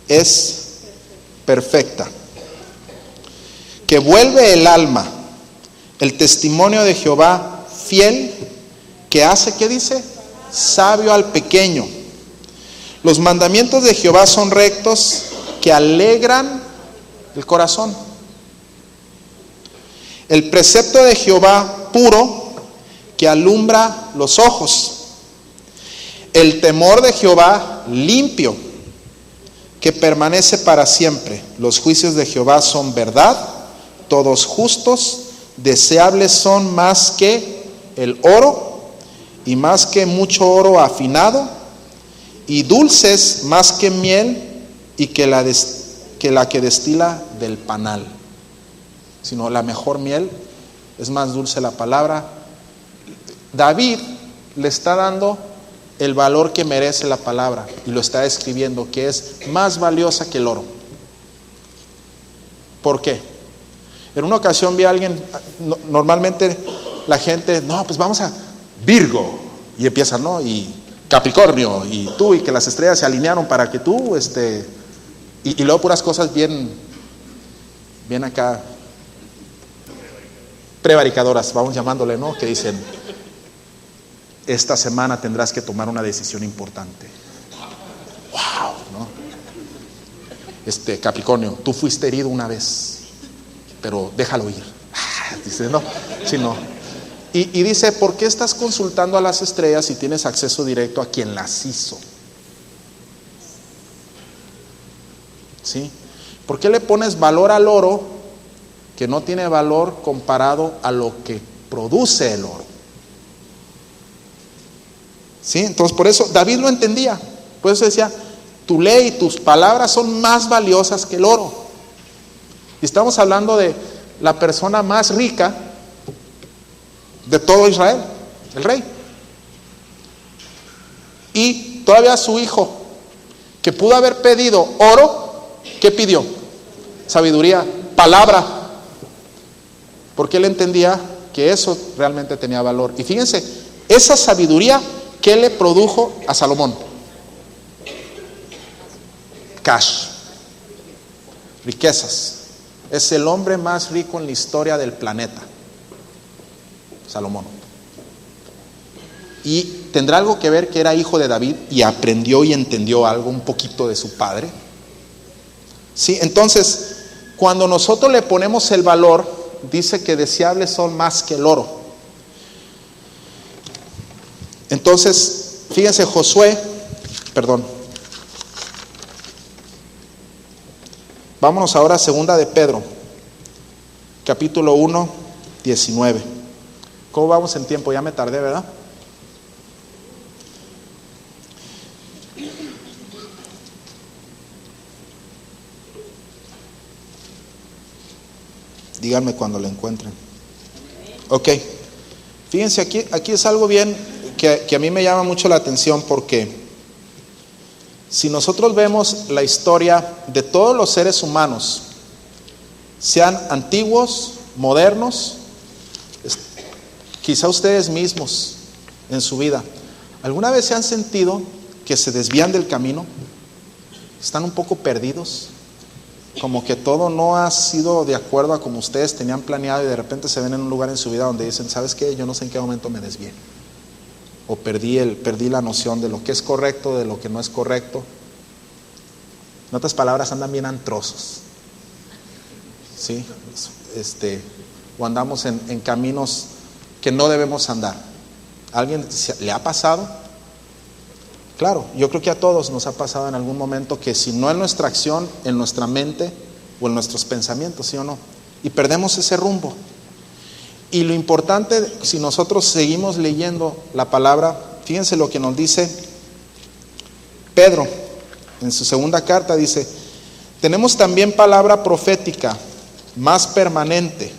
es perfecta, que vuelve el alma. El testimonio de Jehová fiel, que hace, ¿qué dice? Sabio al pequeño. Los mandamientos de Jehová son rectos, que alegran el corazón. El precepto de Jehová puro, que alumbra los ojos. El temor de Jehová limpio, que permanece para siempre. Los juicios de Jehová son verdad, todos justos. Deseables son más que el oro y más que mucho oro afinado, y dulces más que miel y que la que destila del panal. Sino la mejor miel, es más dulce la palabra. David le está dando el valor que merece la palabra y lo está describiendo, que es más valiosa que el oro. ¿Por qué? En una ocasión vi a alguien, normalmente la gente, no, pues vamos a Virgo, y empieza, ¿no? Y Capricornio, y tú, y que las estrellas se alinearon para que tú, y luego puras cosas bien acá, prevaricadoras, vamos llamándole, ¿no? Que dicen, esta semana tendrás que tomar una decisión importante. Wow, ¿no? Capricornio, tú fuiste herido una vez, pero déjalo ir. Dice, no, si no. Y dice, ¿por qué estás consultando a las estrellas si tienes acceso directo a quien las hizo? ¿Sí? ¿Por qué le pones valor al oro que no tiene valor comparado a lo que produce el oro? ¿Sí? Entonces por eso David lo entendía. Por eso decía, tu ley, tus palabras son más valiosas que el oro. Y estamos hablando de la persona más rica de todo Israel, el rey. Y todavía su hijo, que pudo haber pedido oro, ¿qué pidió? Sabiduría, palabra, porque él entendía que eso realmente tenía valor. Y fíjense, esa sabiduría, ¿qué le produjo a Salomón? Cash, riquezas. Es el hombre más rico en la historia del planeta, Salomón. Y tendrá algo que ver que era hijo de David y aprendió y entendió algo un poquito de su padre. Sí, entonces, cuando nosotros le ponemos el valor, dice que deseables son más que el oro. Entonces, fíjense, vámonos ahora a segunda de Pedro, capítulo 1, 19. ¿Cómo vamos en tiempo? Ya me tardé, ¿verdad? Díganme cuando lo encuentren. Ok. Fíjense, aquí es algo bien que a mí me llama mucho la atención, porque si nosotros vemos la historia de todos los seres humanos, sean antiguos, modernos, quizá ustedes mismos en su vida, ¿alguna vez se han sentido que se desvían del camino? ¿Están un poco perdidos? Como que todo no ha sido de acuerdo a como ustedes tenían planeado, y de repente se ven en un lugar en su vida donde dicen, ¿sabes qué? Yo no sé en qué momento me desvié, o perdí la noción de lo que es correcto, de lo que no es correcto. En otras palabras, andan bien antrosos, ¿sí? O andamos en caminos que no debemos andar. ¿A alguien le ha pasado? Claro, yo creo que a todos nos ha pasado en algún momento, que si no en nuestra acción, en nuestra mente o en nuestros pensamientos, ¿sí o no? Y perdemos ese rumbo. Y lo importante, si nosotros seguimos leyendo la palabra, fíjense lo que nos dice Pedro en su segunda carta. Dice: tenemos también palabra profética más permanente,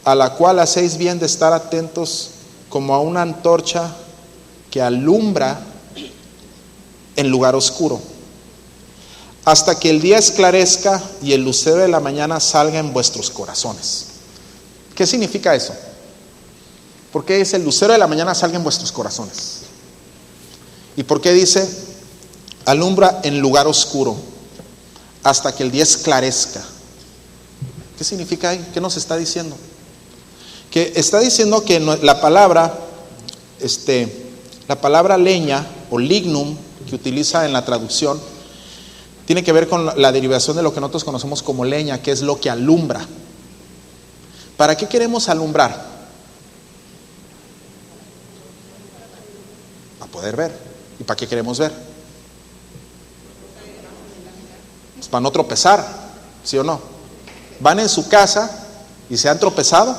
a la cual hacéis bien de estar atentos como a una antorcha que alumbra en lugar oscuro, hasta que el día esclarezca y el lucero de la mañana salga en vuestros corazones. ¿Qué significa eso? ¿Por qué dice el lucero de la mañana salga en vuestros corazones? ¿Y por qué dice alumbra en lugar oscuro hasta que el día esclarezca? ¿Qué significa ahí? ¿Qué nos está diciendo? Que está diciendo que la palabra leña o lignum, que utiliza en la traducción, tiene que ver con la derivación de lo que nosotros conocemos como leña, que es lo que alumbra. ¿Para qué queremos alumbrar? Para poder ver. ¿Y para qué queremos ver? Pues para no tropezar, ¿sí o no? Van en su casa y se han tropezado.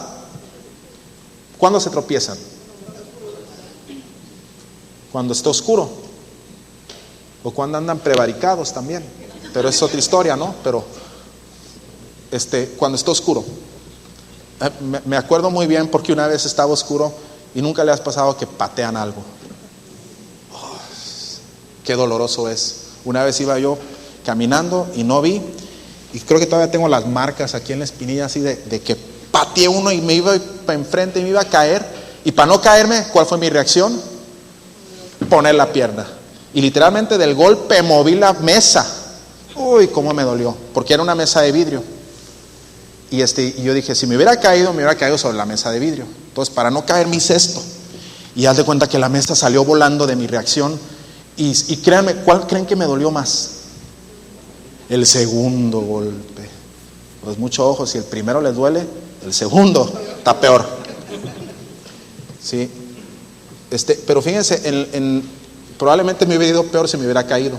¿Cuándo se tropiezan? Cuando está oscuro, o cuando andan prevaricados también, pero es otra historia, ¿no? Pero cuando está oscuro, me acuerdo muy bien, porque una vez estaba oscuro y nunca le has pasado que patean algo. Oh, qué doloroso es. Una vez iba yo caminando y no vi, y creo que todavía tengo las marcas aquí en la espinilla, así de que pateé uno y me iba para enfrente y me iba a caer, y para no caerme, ¿cuál fue mi reacción? Poner la pierna, y literalmente del golpe moví la mesa. Uy, cómo me dolió, porque era una mesa de vidrio, y yo dije, si me hubiera caído sobre la mesa de vidrio. Entonces, para no caer, me hice esto, y haz de cuenta que la mesa salió volando de mi reacción. Y créanme, ¿cuál creen que me dolió más? El segundo golpe. Pues mucho ojo, si el primero les duele, el segundo está peor. Sí. Pero fíjense, probablemente me hubiera ido peor si me hubiera caído.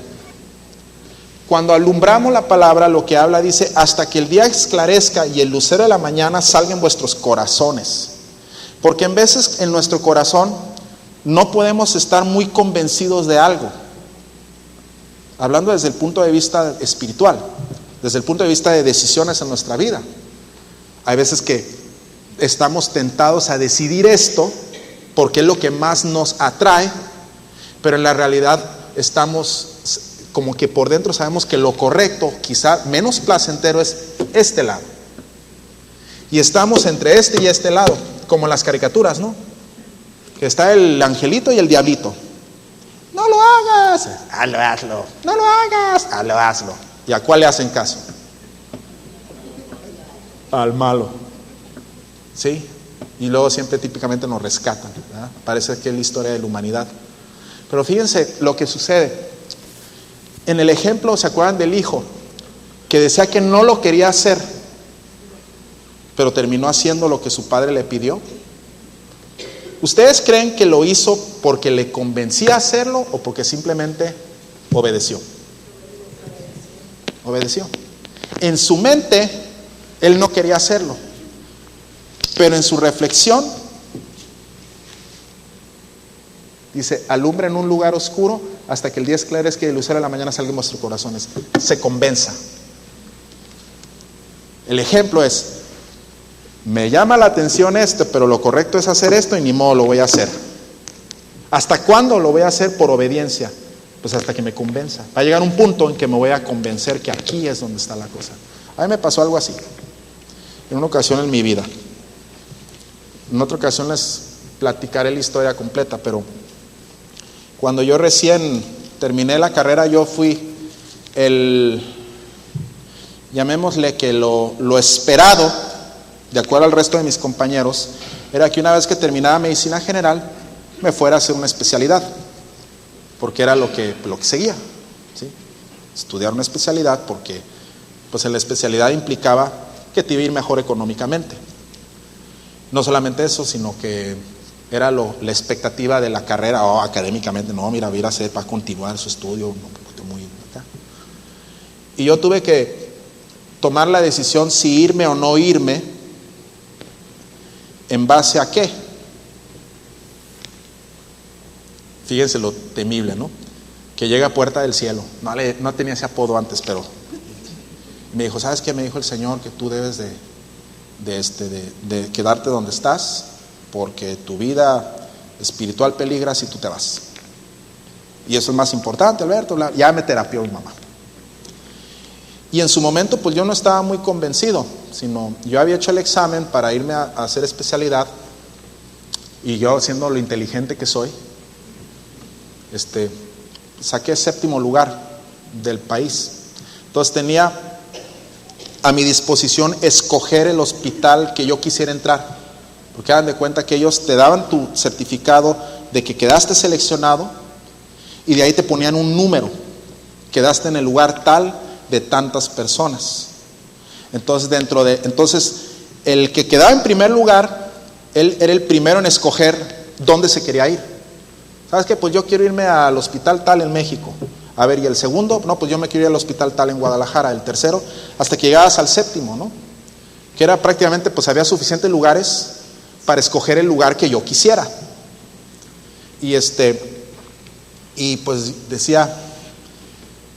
Cuando alumbramos la palabra, lo que habla, dice, hasta que el día esclarezca y el lucero de la mañana salga en vuestros corazones. Porque en veces en nuestro corazón no podemos estar muy convencidos de algo. Hablando desde el punto de vista espiritual, desde el punto de vista de decisiones en nuestra vida. Hay veces que estamos tentados a decidir esto porque es lo que más nos atrae, pero en la realidad estamos como que por dentro sabemos que lo correcto, quizá menos placentero, es este lado. Y estamos entre este y este lado, como en las caricaturas, ¿no? Que está el angelito y el diablito. No lo hagas, hazlo. No lo hagas, hazlo. ¿Y a cuál le hacen caso? Al malo. ¿Sí? Y luego siempre típicamente nos rescatan, ¿verdad? Parece que es la historia de la humanidad. Pero fíjense lo que sucede. En el ejemplo, ¿se acuerdan del hijo? Que decía que no lo quería hacer, pero terminó haciendo lo que su padre le pidió. ¿Ustedes creen que lo hizo porque le convencía a hacerlo o porque simplemente obedeció? Obedeció. En su mente, él no quería hacerlo, pero en su reflexión, dice, alumbra en un lugar oscuro hasta que el día esclarezca y el lucero de la mañana salga en vuestros corazones. Se convenza. El ejemplo es, me llama la atención esto, pero lo correcto es hacer esto y ni modo lo voy a hacer. ¿Hasta cuándo lo voy a hacer por obediencia? Pues hasta que me convenza. Va a llegar un punto en que me voy a convencer que aquí es donde está la cosa. A mí me pasó algo así, en una ocasión en mi vida. En otra ocasión les platicaré la historia completa, pero cuando yo recién terminé la carrera, yo fui llamémosle que lo esperado, de acuerdo al resto de mis compañeros, era que una vez que terminaba medicina general, me fuera a hacer una especialidad, porque era lo que seguía, ¿sí? Estudiar una especialidad, porque pues en la especialidad implicaba que te iba a ir mejor económicamente. No solamente eso, sino que era la expectativa de la carrera, académicamente, no, mira, voy a hacer para continuar su estudio, muy acá. Y yo tuve que tomar la decisión si irme o no irme, ¿en base a qué? Fíjense lo temible, ¿no? Que llega a Puerta del Cielo. No tenía ese apodo antes, pero me dijo, ¿sabes qué? Me dijo el Señor que tú debes de quedarte donde estás, porque tu vida espiritual peligra si tú te vas. Y eso es más importante, Alberto. Ya me terapió mi mamá. Y en su momento, pues yo no estaba muy convencido, sino yo había hecho el examen para irme a hacer especialidad, y yo, siendo lo inteligente que soy, saqué 7º lugar del país. Entonces tenía a mi disposición escoger el hospital que yo quisiera entrar, porque hagan de cuenta que ellos te daban tu certificado de que quedaste seleccionado, y de ahí te ponían un número, quedaste en el lugar tal de tantas personas. Entonces el que quedaba en primer lugar, él era el primero en escoger dónde se quería ir. ¿Sabes qué? Pues yo quiero irme al hospital tal en México. A ver, ¿y el segundo? No, pues yo me quiero ir al hospital tal en Guadalajara. El tercero, hasta que llegabas al 7º, ¿no? Que era prácticamente, pues había suficientes lugares para escoger el lugar que yo quisiera. Y pues decía,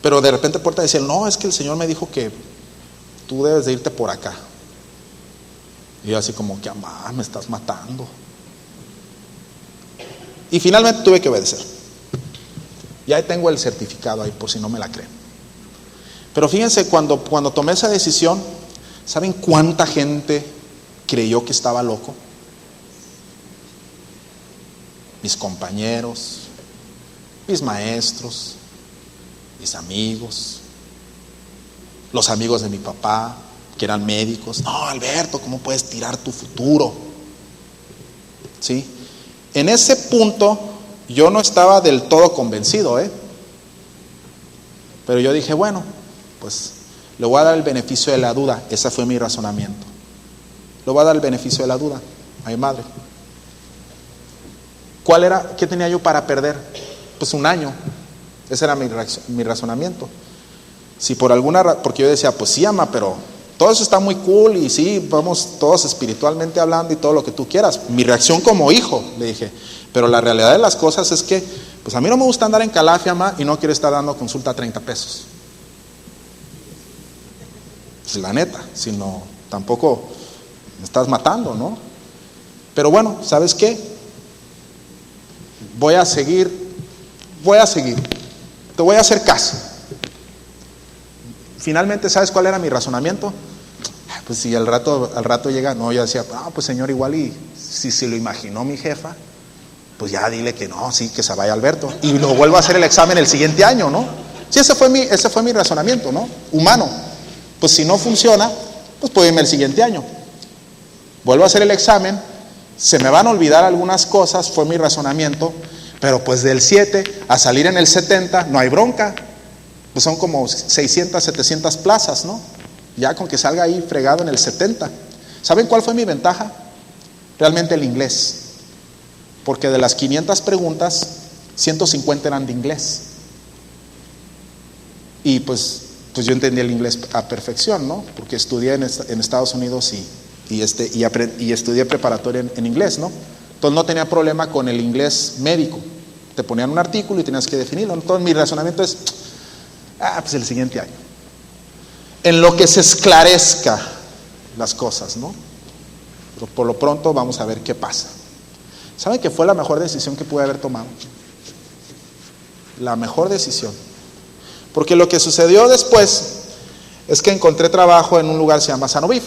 pero de repente Puerta decía, no, es que el Señor me dijo que tú debes de irte por acá. Y yo así como que, mamá, me estás matando. Y finalmente tuve que obedecer. Y ahí tengo el certificado ahí, por si no me la creen. Pero fíjense, cuando tomé esa decisión, ¿saben cuánta gente creyó que estaba loco? Mis compañeros, mis maestros, mis amigos, los amigos de mi papá, que eran médicos. No, Alberto, ¿cómo puedes tirar tu futuro? ¿Sí? En ese punto yo no estaba del todo convencido, pero yo dije, bueno, pues le voy a dar el beneficio de la duda. Ese fue mi razonamiento. Le voy a dar el beneficio de la duda a mi madre. ¿Qué tenía yo para perder? Pues 1 año. Ese era mi razonamiento. Si por porque yo decía, pues sí, ama, pero todo eso está muy cool, y sí, vamos todos espiritualmente hablando y todo lo que tú quieras. Mi reacción como hijo, le dije, pero la realidad de las cosas es que, pues a mí no me gusta andar en Calafia, ma, y no quiero estar dando consulta a 30 pesos. Pues la neta, si no, tampoco me estás matando, ¿no? Pero bueno, ¿sabes qué? Voy a seguir voy a seguir, te voy a hacer caso. Finalmente, ¿sabes cuál era mi razonamiento? Pues si al rato llega, no, yo decía, pues señor, igual y si lo imaginó mi jefa, pues ya dile que no, sí, que se vaya Alberto. Y lo vuelvo a hacer el examen el siguiente año, ¿no? Sí, ese fue mi razonamiento, ¿no? Humano. Pues si no funciona, pues puedo irme el siguiente año. Vuelvo a hacer el examen, se me van a olvidar algunas cosas, fue mi razonamiento, pero pues del 7 a salir en el 70 no hay bronca. Pues son como 600, 700 plazas, ¿no? Ya con que salga ahí fregado en el 70. ¿Saben cuál fue mi ventaja? Realmente el inglés. Porque de las 500 preguntas, 150 eran de inglés. Y pues yo entendí el inglés a perfección, ¿no? Porque estudié en Estados Unidos y estudié preparatoria en inglés, ¿no? Entonces no tenía problema con el inglés médico. Te ponían un artículo y tenías que definirlo. Entonces mi razonamiento es, pues el siguiente año. En lo que se esclarezca las cosas, ¿no? Pero por lo pronto vamos a ver qué pasa. ¿Saben que fue la mejor decisión que pude haber tomado? La mejor decisión. Porque lo que sucedió después es que encontré trabajo en un lugar que se llama Sanoviv.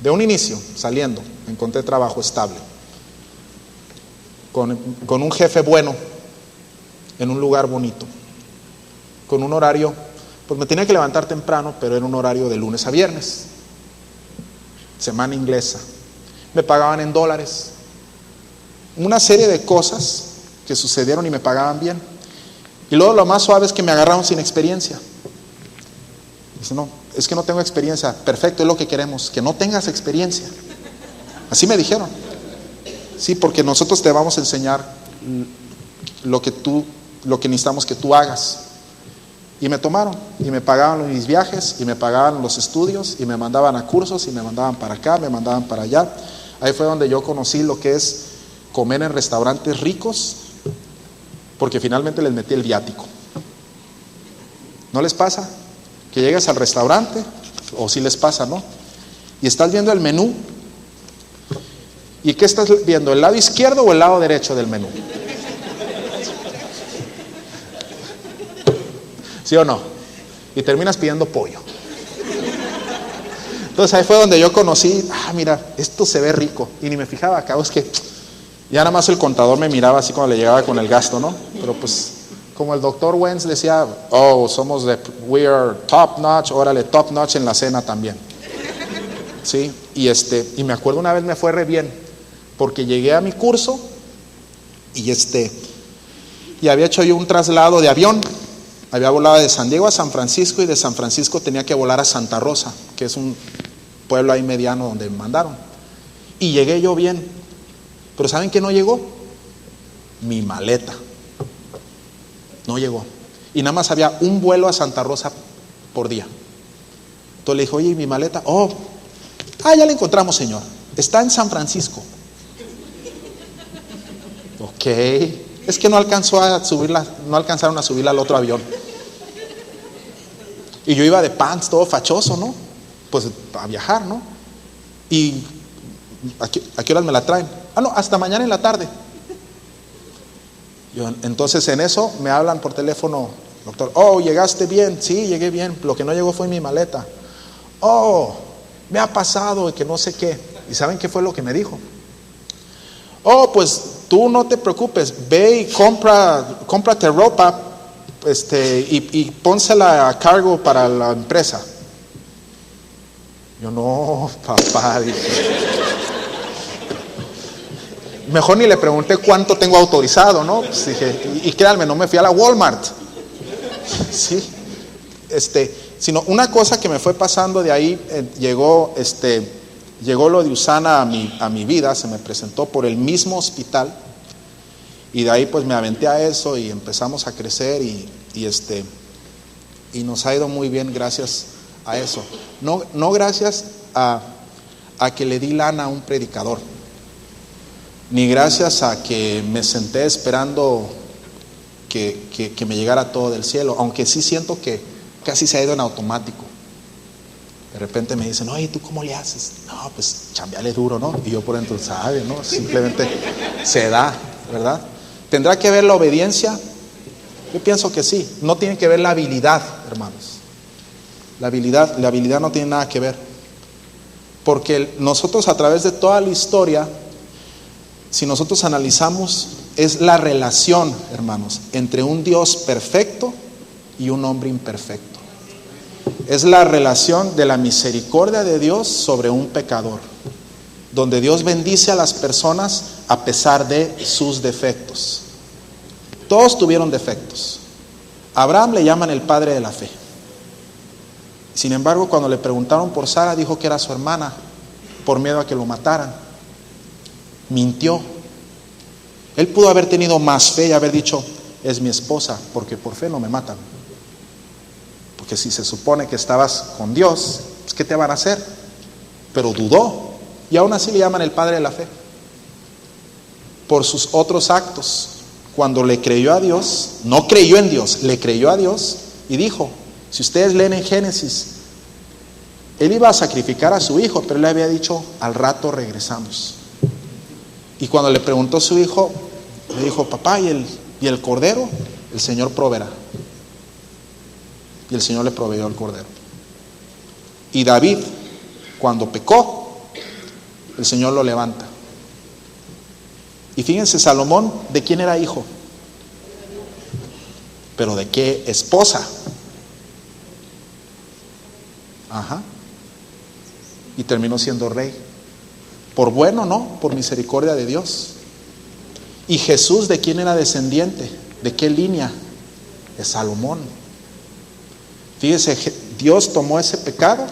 De un inicio, saliendo, encontré trabajo estable. Con un jefe bueno, en un lugar bonito. Con un horario, pues me tenía que levantar temprano, pero era un horario de lunes a viernes. Semana inglesa. Me pagaban en dólares. Una serie de cosas que sucedieron y me pagaban bien. Y luego lo más suave es que me agarraron sin experiencia. Dice, no, es que no tengo experiencia. Perfecto, es lo que queremos, que no tengas experiencia. Así me dijeron. Sí, porque nosotros te vamos a enseñar lo que necesitamos que tú hagas. Y me tomaron, y me pagaban mis viajes, y me pagaban los estudios, y me mandaban a cursos, y me mandaban para acá, me mandaban para allá. Ahí fue donde yo conocí lo que es comer en restaurantes ricos, porque finalmente les metí el viático. ¿No les pasa? Que llegas al restaurante, o sí les pasa, ¿no? Y estás viendo el menú, ¿y qué estás viendo? ¿El lado izquierdo o el lado derecho del menú? ¿Sí o no? Y terminas pidiendo pollo. Entonces ahí fue donde yo conocí, mira, esto se ve rico. Y ni me fijaba, acá es que ya nada más el contador me miraba así cuando le llegaba con el gasto, ¿no? Pero pues, como el doctor Wentz decía, we are top notch, órale, top notch en la cena también. Sí, y me acuerdo una vez me fue re bien, porque llegué a mi curso y había hecho yo un traslado de avión. Había volado de San Diego a San Francisco y de San Francisco tenía que volar a Santa Rosa, que es un pueblo ahí mediano donde me mandaron. Y llegué yo bien. Pero ¿saben qué no llegó? Mi maleta. No llegó. Y nada más había un vuelo a Santa Rosa por día. Entonces le dije, oye, ¿y mi maleta? Ya la encontramos, señor. Está en San Francisco. Ok. Es que no alcanzaron a subirla al otro avión. Y yo iba de pants, todo fachoso, ¿no? Pues a viajar, ¿no? Y ¿a qué horas me la traen? No, hasta mañana en la tarde. Entonces en eso me hablan por teléfono, doctor, ¿llegaste bien? Sí, llegué bien, lo que no llegó fue mi maleta. Me ha pasado y que no sé qué. ¿Y saben qué fue lo que me dijo? Pues tú no te preocupes, ve y cómprate ropa y pónsela a cargo para la empresa. Yo, no, papá, dije. Mejor ni le pregunté cuánto tengo autorizado, ¿no? Pues dije, y créanme, no me fui a la Walmart. Sí, sino una cosa que me fue pasando de ahí, llegó lo de Usana a mi vida, se me presentó por el mismo hospital, y de ahí pues me aventé a eso y empezamos a crecer y nos ha ido muy bien gracias a eso. No gracias a que le di lana a un predicador, ni gracias a que me senté esperando que me llegara todo del cielo, aunque sí siento que casi se ha ido en automático. De repente me dicen, oye, ¿tú cómo le haces? No, pues chambeale duro, ¿no? Y yo por dentro, ¿sabe? ¿No? Simplemente se da, ¿verdad? ¿Tendrá que ver la obediencia? Yo pienso que sí. No tiene que ver la habilidad, hermanos. La habilidad no tiene nada que ver. Porque nosotros, a través de toda la historia, si nosotros analizamos, es la relación, hermanos, entre un Dios perfecto y un hombre imperfecto. Es la relación de la misericordia de Dios sobre un pecador, donde Dios bendice a las personas a pesar de sus defectos. Todos tuvieron defectos. A Abraham le llaman el padre de la fe. Sin embargo, cuando le preguntaron por Sara, dijo que era su hermana, por miedo a que lo mataran. Mintió. Él pudo haber tenido más fe y haber dicho, es mi esposa, porque por fe no me matan. Porque si se supone que estabas con Dios, pues ¿qué te van a hacer? Pero dudó, y aún así le llaman el padre de la fe. Por sus otros actos, cuando le creyó a Dios, no creyó en Dios, le creyó a Dios y dijo, si ustedes leen en Génesis, él iba a sacrificar a su hijo, pero él le había dicho, al rato regresamos. Y cuando le preguntó a su hijo, le dijo, papá, ¿y el cordero? El Señor proveerá. Y el Señor le proveyó el cordero. Y David, cuando pecó, el Señor lo levanta. Y fíjense, Salomón, ¿de quién era hijo? ¿Pero de qué esposa? Ajá. Y terminó siendo rey. Por bueno, no, por misericordia de Dios. ¿Y Jesús de quién era descendiente? ¿De qué línea? De Salomón. Fíjese, Dios tomó ese pecado,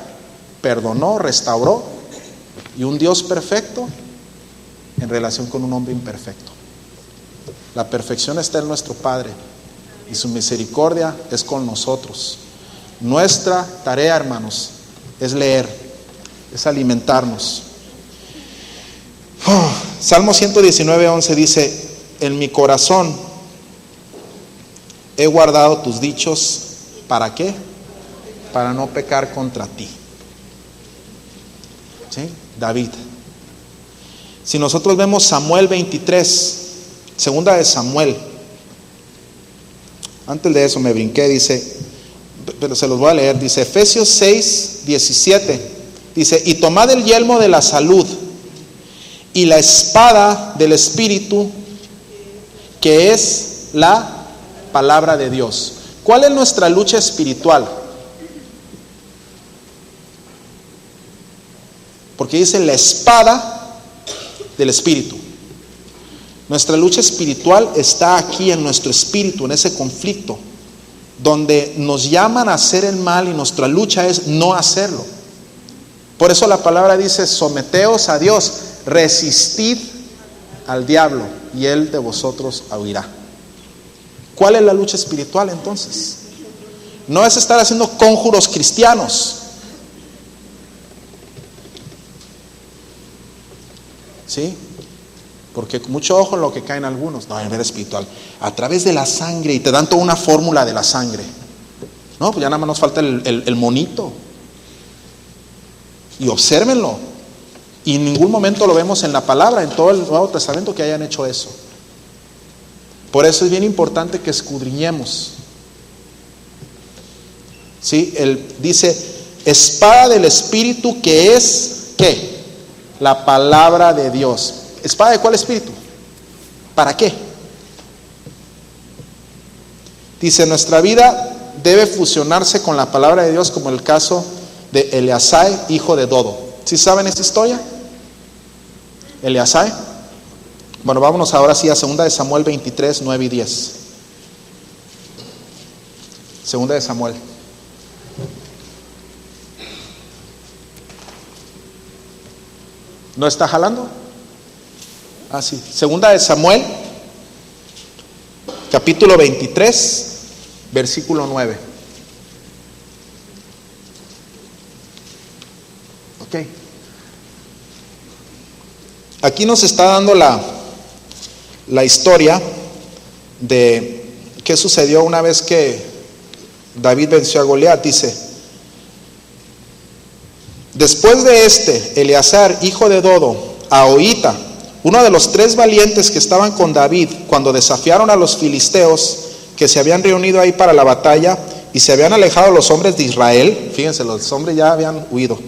perdonó, restauró, y un Dios perfecto en relación con un hombre imperfecto. La perfección está en nuestro Padre y su misericordia es con nosotros. Nuestra tarea, hermanos, es leer, es alimentarnos. Salmo 119:11 dice, en mi corazón he guardado tus dichos, ¿para qué? Para no pecar contra ti. ¿Sí? David. Si nosotros vemos Samuel 23, segunda de Samuel, antes de eso me brinqué, dice, pero se los voy a leer, dice Efesios 6:17, dice, y tomad el yelmo de la salud y la espada del Espíritu, que es la palabra de Dios. ¿Cuál es nuestra lucha espiritual? Porque dice la espada del Espíritu. Nuestra lucha espiritual está aquí en nuestro espíritu, en ese conflicto, donde nos llaman a hacer el mal y nuestra lucha es no hacerlo. Por eso la palabra dice, someteos a Dios, resistid al diablo y él de vosotros huirá. ¿Cuál es la lucha espiritual entonces? No es estar haciendo conjuros cristianos. ¿Sí? Porque mucho ojo en lo que caen algunos. No, en ver espiritual. A través de la sangre, y te dan toda una fórmula de la sangre. No, pues ya nada más nos falta el monito. Y obsérvenlo. Y en ningún momento lo vemos en la palabra, en todo el Nuevo Testamento, que hayan hecho eso. Por eso es bien importante que escudriñemos. ¿Sí? Él dice, espada del Espíritu, que es, ¿qué? La palabra de Dios. ¿Espada de cuál espíritu? ¿Para qué? Dice, nuestra vida debe fusionarse con la palabra de Dios, como el caso de Eleazar, hijo de Dodo. ¿Sí saben esta historia? Eleazar. Bueno, vámonos ahora sí a 2 de Samuel 23, 9 y 10. 2 de Samuel. ¿No está jalando? Ah, sí. 2 de Samuel, capítulo 23, versículo 9. Ok. Aquí nos está dando la historia de qué sucedió una vez que David venció a Goliat. Dice, después de Eleazar, hijo de Dodo, Ahoita, Uno de los 3 valientes que estaban con David cuando desafiaron a los filisteos que se habían reunido ahí para la batalla y se habían alejado los hombres de Israel. Fíjense, los hombres ya habían huido.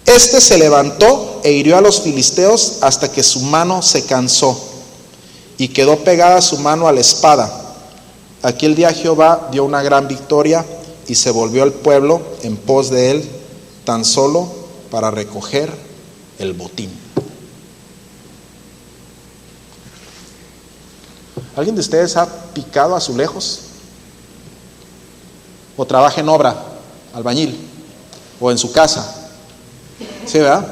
Este se levantó e hirió a los filisteos hasta que su mano se cansó y quedó pegada su mano a la espada. Aquel día Jehová dio una gran victoria y se volvió el pueblo en pos de él, tan solo para recoger el botín. ¿Alguien de ustedes ha picado azulejos? ¿O trabaja en obra, albañil? ¿O en su casa? Sí, ¿verdad?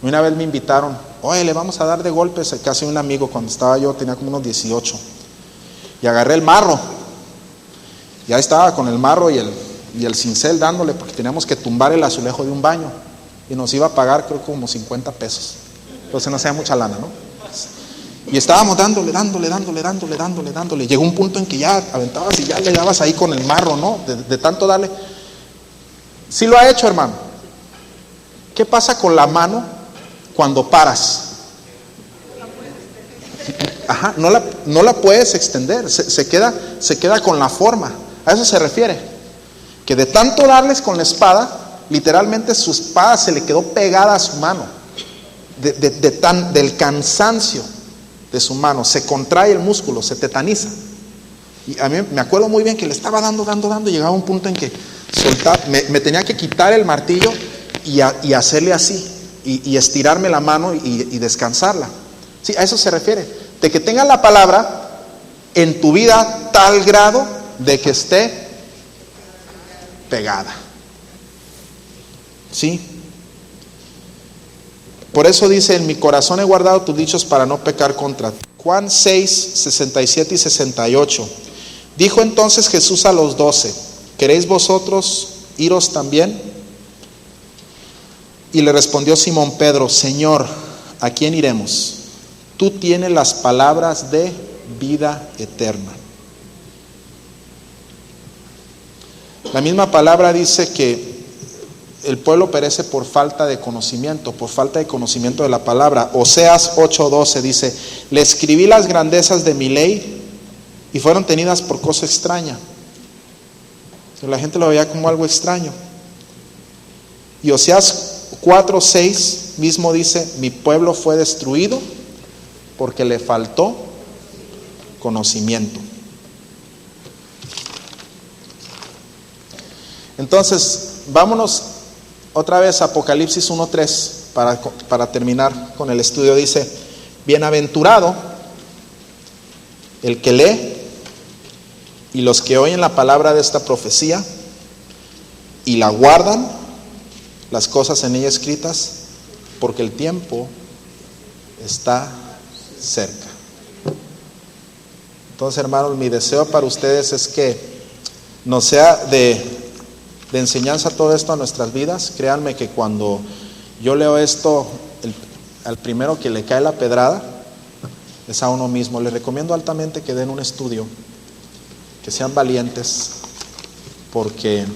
Una vez me invitaron, oye, le vamos a dar de golpes a casi un amigo cuando estaba yo, tenía como unos 18. Y agarré el marro. Ya estaba con el marro y el cincel dándole, porque teníamos que tumbar el azulejo de un baño. Y nos iba a pagar, creo, como 50 pesos. Entonces no sea mucha lana, ¿no? Y estábamos dándole. Llegó un punto en que ya aventabas y ya le dabas ahí con el marro, ¿no? De tanto darle. Sí lo ha hecho, hermano. ¿Qué pasa con la mano cuando paras? Ajá, no la puedes extender, se queda con la forma. A eso se refiere. Que de tanto darles con la espada, literalmente su espada se le quedó pegada a su mano. Del cansancio de su mano, se contrae el músculo, se tetaniza. Y a mí me acuerdo muy bien que le estaba dando, y llegaba un punto en que me tenía que quitar el martillo y hacerle así, y estirarme la mano y descansarla. Sí, a eso se refiere, de que tengas la palabra en tu vida tal grado de que esté pegada. ¿Sí? Por eso dice, en mi corazón he guardado tus dichos para no pecar contra ti. Juan 6, 67 y 68. Dijo entonces Jesús a los 12, ¿queréis vosotros iros también? Y le respondió Simón Pedro, Señor, ¿a quién iremos? Tú tienes las palabras de vida eterna. La misma palabra dice que el pueblo perece por falta de conocimiento de la palabra. Oseas 8:12 dice, le escribí las grandezas de mi ley y fueron tenidas por cosa extraña. La gente lo veía como algo extraño. Y Oseas 4:6 mismo dice, mi pueblo fue destruido porque le faltó conocimiento. Entonces, vámonos otra vez a Apocalipsis 1:3 para terminar con el estudio. Dice, bienaventurado el que lee y los que oyen la palabra de esta profecía y la guardan, las cosas en ella escritas, porque el tiempo está cerca. Entonces, hermanos, mi deseo para ustedes es que nos sea de enseñanza todo esto a nuestras vidas. Créanme que cuando yo leo esto, al primero que le cae la pedrada es a uno mismo. Les recomiendo altamente que den un estudio, que sean valientes, porque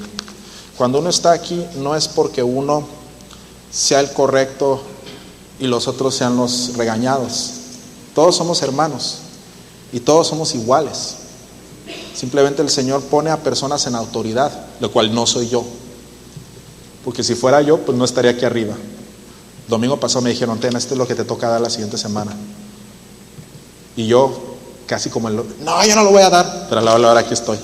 cuando uno está aquí no es porque uno sea el correcto y los otros sean los regañados. Todos somos hermanos y todos somos iguales. Simplemente el Señor pone a personas en autoridad, lo cual no soy yo. Porque si fuera yo, pues no estaría aquí arriba. El domingo pasado me dijeron, ten, esto es lo que te toca dar la siguiente semana. Y yo, casi como no, yo no lo voy a dar, pero a la hora aquí estoy.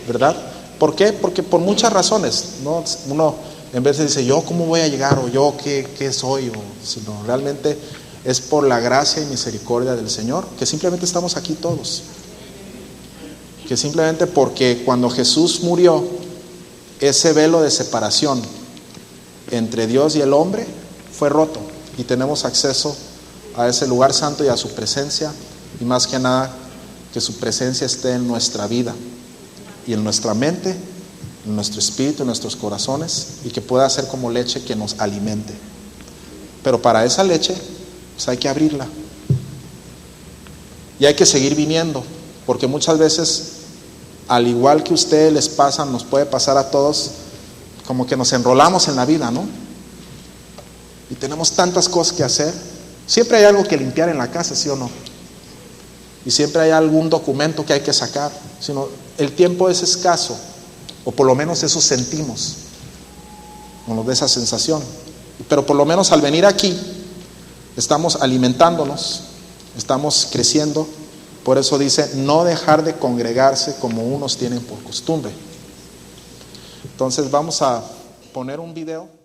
¿Verdad? ¿Por qué? Porque por muchas razones, ¿no? Uno en vez de dice, yo cómo voy a llegar, o yo qué soy, sino realmente es por la gracia y misericordia del Señor que simplemente estamos aquí todos. Que simplemente porque cuando Jesús murió, ese velo de separación entre Dios y el hombre fue roto y tenemos acceso a ese lugar santo y a su presencia, y más que nada que su presencia esté en nuestra vida y en nuestra mente, en nuestro espíritu, en nuestros corazones, y que pueda ser como leche que nos alimente. Pero para esa leche pues hay que abrirla y hay que seguir viniendo, porque muchas veces, al igual que a ustedes les pasa, nos puede pasar a todos, como que nos enrolamos en la vida, ¿no? Y tenemos tantas cosas que hacer. Siempre hay algo que limpiar en la casa, ¿sí o no? Y siempre hay algún documento que hay que sacar. Sino el tiempo es escaso, o por lo menos eso sentimos. Nos da esa sensación. Pero por lo menos al venir aquí, estamos alimentándonos, estamos creciendo. Por eso dice, no dejar de congregarse como unos tienen por costumbre. Entonces vamos a poner un video.